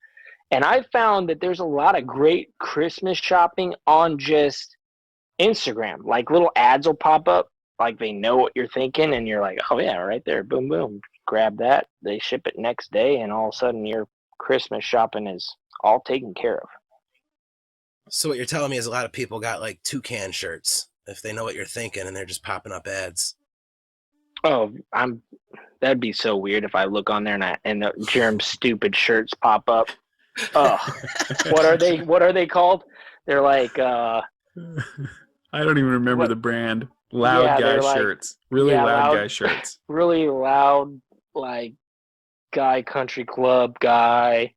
And I found that there's a lot of great Christmas shopping on just Instagram. Like little ads will pop up. Like they know what you're thinking. And you're like, oh, yeah, right there. Boom, boom. Grab that. They ship it next day. And all of a sudden you're Christmas shopping is all taken care of. So what you're telling me is a lot of people got like toucan shirts if they know what you're thinking and they're just popping up ads. Oh, that'd be so weird if I look on there and the Germ stupid shirts pop up. Oh, what are they called? They're like I don't even remember the brand. Loud guy shirts. Really loud guy shirts. Really loud, like guy country club guy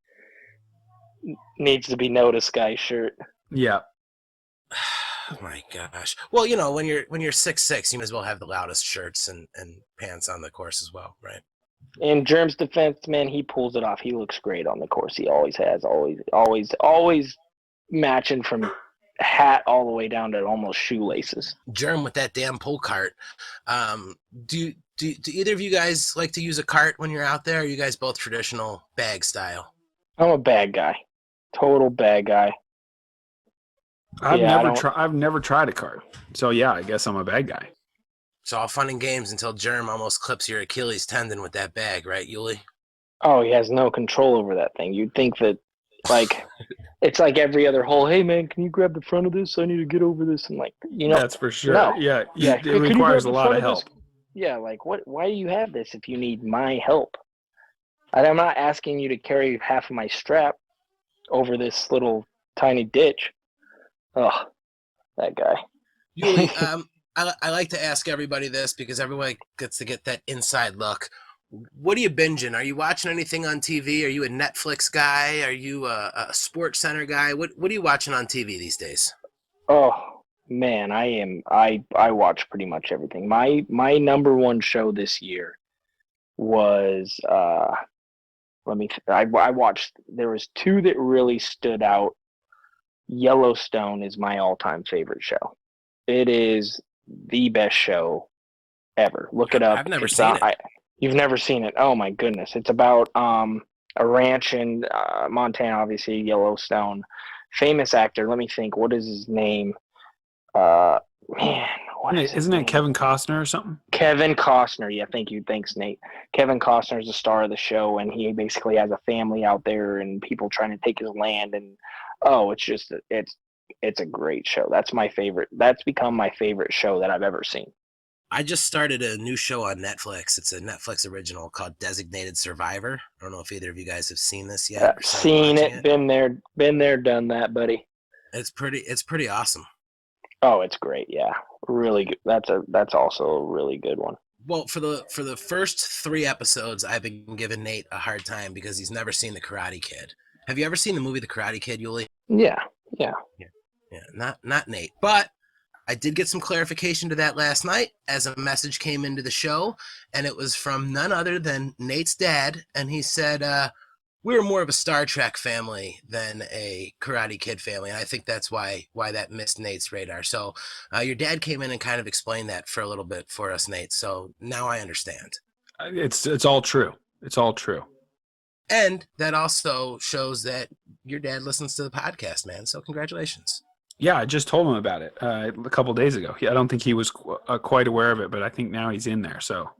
needs to be noticed guy shirt. Yeah. Oh my gosh. Well, you know, when you're 6'6", you might as well have the loudest shirts and pants on the course as well, right? In Germ's defense, man, he pulls it off. He looks great on the course. He always has, always matching from hat all the way down to almost shoelaces. Germ with that damn pull cart. Do either of you guys like to use a cart when you're out there? Or are you guys both traditional bag style? I'm a bag guy. Total bag guy. I've never tried a cart. So yeah, I guess I'm a bag guy. It's all fun and games until Germ almost clips your Achilles tendon with that bag, right, Yuli? Oh, he has no control over that thing. You'd think that, like, it's like every other hole. Hey, man, can you grab the front of this? I need to get over this. And, like, you know. That's for sure. No. Yeah. It requires a lot of help. Yeah, like, why do you have this if you need my help? I'm not asking you to carry half of my strap over this little tiny ditch. Oh, that guy. Yuli, I like to ask everybody this because everybody gets to get that inside look. What are you binging? Are you watching anything on TV? Are you a Netflix guy? Are you a Sports Center guy? What are you watching on TV these days? Oh man, I am. I watch pretty much everything. My number one show this year was I watched. There was two that really stood out. Yellowstone is my all-time favorite show. It is the best show ever. Look it up. I've never seen it. You've never seen it? Oh my goodness! It's about a ranch in Montana, obviously Yellowstone. Famous actor. Let me think. What is his name? Man, what is his Isn't it name? Kevin Costner or something? Kevin Costner. Yeah, thank you. Thanks, Nate. Kevin Costner is the star of the show, and he basically has a family out there and people trying to take his land. And it's a great show. That's my favorite. That's become my favorite show that I've ever seen. I just started a new show on Netflix. It's a Netflix original called Designated Survivor. I don't know if either of you guys have seen this yet. Seen it, been there, done that, buddy. It's pretty awesome. Oh, it's great. Yeah, really good. That's also a really good one. Well, for the first 3 episodes, I've been giving Nate a hard time because he's never seen The Karate Kid. Have you ever seen the movie The Karate Kid, Yuli? Yeah. Yeah, not Nate. But I did get some clarification to that last night as a message came into the show, and it was from none other than Nate's dad, and he said, we're more of a Star Trek family than a Karate Kid family, and I think that's why that missed Nate's radar. So your dad came in and kind of explained that for a little bit for us, Nate, so now I understand. It's all true. It's all true. And that also shows that your dad listens to the podcast, man, so congratulations. Yeah, I just told him about it a couple of days ago. I don't think he was quite aware of it, but I think now he's in there. So,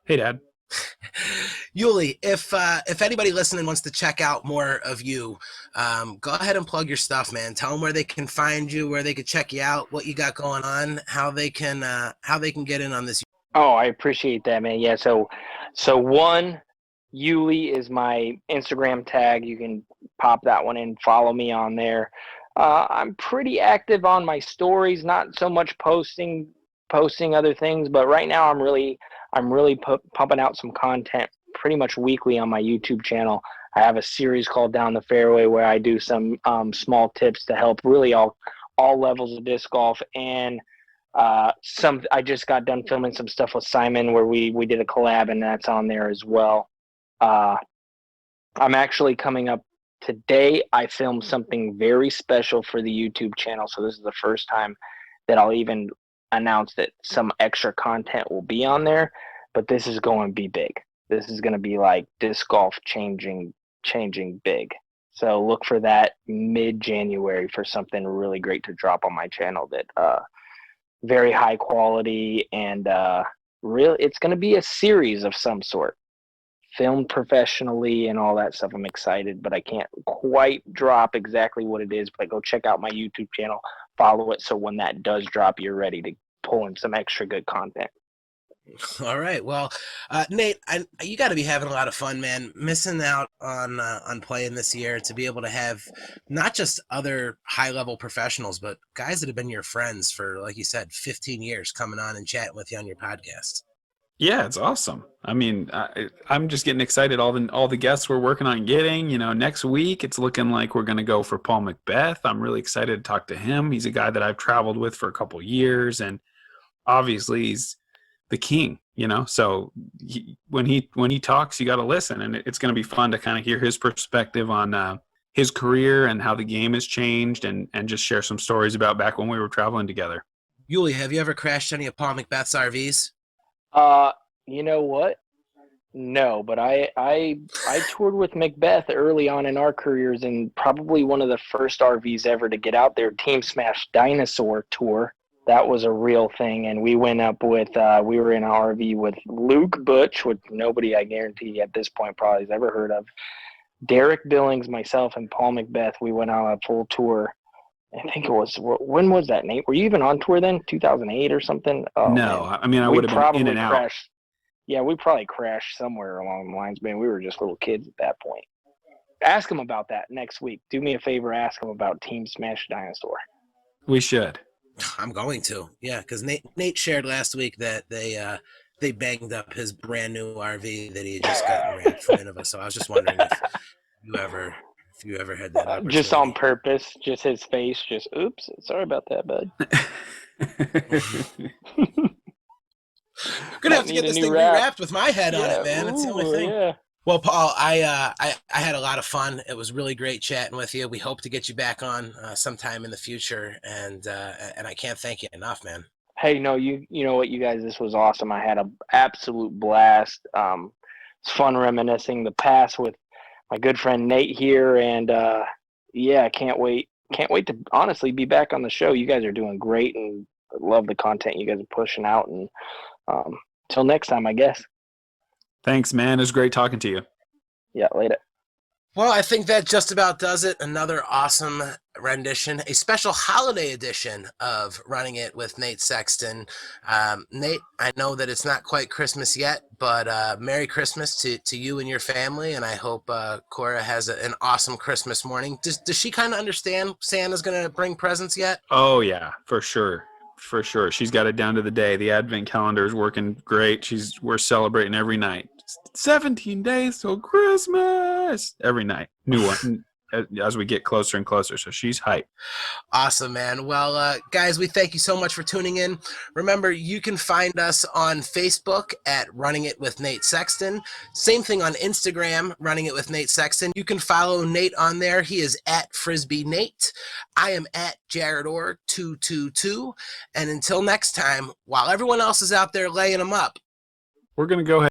hey, Dad. Yuli, if anybody listening wants to check out more of you, go ahead and plug your stuff, man. Tell them where they can find you, where they can check you out, what you got going on, how they can get in on this. Oh, I appreciate that, man. Yeah. So one, Yuli is my Instagram tag. You can pop that one in. Follow me on there. I'm pretty active on my stories, not so much posting other things, but right now I'm really pumping out some content pretty much weekly on my YouTube channel. I have a series called Down the Fairway where I do some small tips to help really all levels of disc golf, and I just got done filming some stuff with Simon where we did a collab, and that's on there as well. I'm actually coming up today. I filmed something very special for the YouTube channel, so this is the first time that I'll even announce that some extra content will be on there, but this is going to be big. This is going to be like disc golf changing big. So look for that mid-January for something really great to drop on my channel that very high quality, and it's going to be a series of some sort, filmed professionally and all that stuff. I'm excited, but I can't quite drop exactly what it is. But go check out my YouTube channel, follow it, so when that does drop, you're ready to pull in some extra good content. All right. Well, Nate, you got to be having a lot of fun, man. Missing out on playing this year, to be able to have not just other high-level professionals, but guys that have been your friends for, like you said, 15 years, coming on and chatting with you on your podcast. Yeah, it's awesome. I mean, I'm just getting excited. All the guests we're working on getting. Next week it's looking like we're going to go for Paul Macbeth. I'm really excited to talk to him. He's a guy that I've traveled with for a couple of years, and obviously he's the king. So when he talks, you got to listen, and it's going to be fun to kind of hear his perspective on his career and how the game has changed, and just share some stories about back when we were traveling together. Yuli, have you ever crashed any of Paul Macbeth's RVs? You know what? No, but I toured with Macbeth early on in our careers, and probably one of the first RVs ever to get out there, Team Smash Dinosaur Tour. That was a real thing, and we went up with we were in an RV with Luke Butch, which nobody, I guarantee, at this point probably has ever heard of. Derek Billings, myself, and Paul Macbeth. We went on a full tour. I think it was, when was that, Nate? Were you even on tour then? 2008 or something? Oh, no, man. I mean, I would have been in and out. Yeah, we probably crashed somewhere along the lines, man. We were just little kids at that point. Ask him about that next week. Do me a favor, ask him about Team Smash Dinosaur. We should. I'm going to, yeah, because Nate shared last week that they banged up his brand new RV that he had just gotten wrapped from Innova. So I was just wondering if you ever had that opportunity. Just on purpose, just his face, just oops, sorry about that, bud. Gonna have to get this thing rewrapped with my head on it, man. It's the only thing. Yeah. Well, Paul, I had a lot of fun. It was really great chatting with you. We hope to get you back on sometime in the future, and I can't thank you enough, man. Hey, no, you know what, you guys, this was awesome. I had an absolute blast. It's fun reminiscing the past with my good friend Nate here, and I can't wait to honestly be back on the show. You guys are doing great, and I love the content you guys are pushing out. And till next time, I guess. Thanks, man. It was great talking to you. Yeah, later. Well, I think that just about does it. Another awesome rendition, a special holiday edition of Running It with Nate Sexton. Nate, I know that it's not quite Christmas yet, but Merry Christmas to you and your family, and I hope Cora has an awesome Christmas morning. Does she kind of understand Santa's going to bring presents yet? Oh, yeah, for sure. For sure. She's got it down to the day. The advent calendar is working great. We're celebrating every night. 17 days till Christmas. Every night. New one as we get closer and closer. So she's hyped. Awesome, man. Well, guys, we thank you so much for tuning in. Remember, you can find us on Facebook at Running It with Nate Sexton. Same thing on Instagram, Running It with Nate Sexton. You can follow Nate on there. He is at Frisbee Nate. I am at Jarett Orr 222. And until next time, while everyone else is out there laying them up, We're going to go ahead.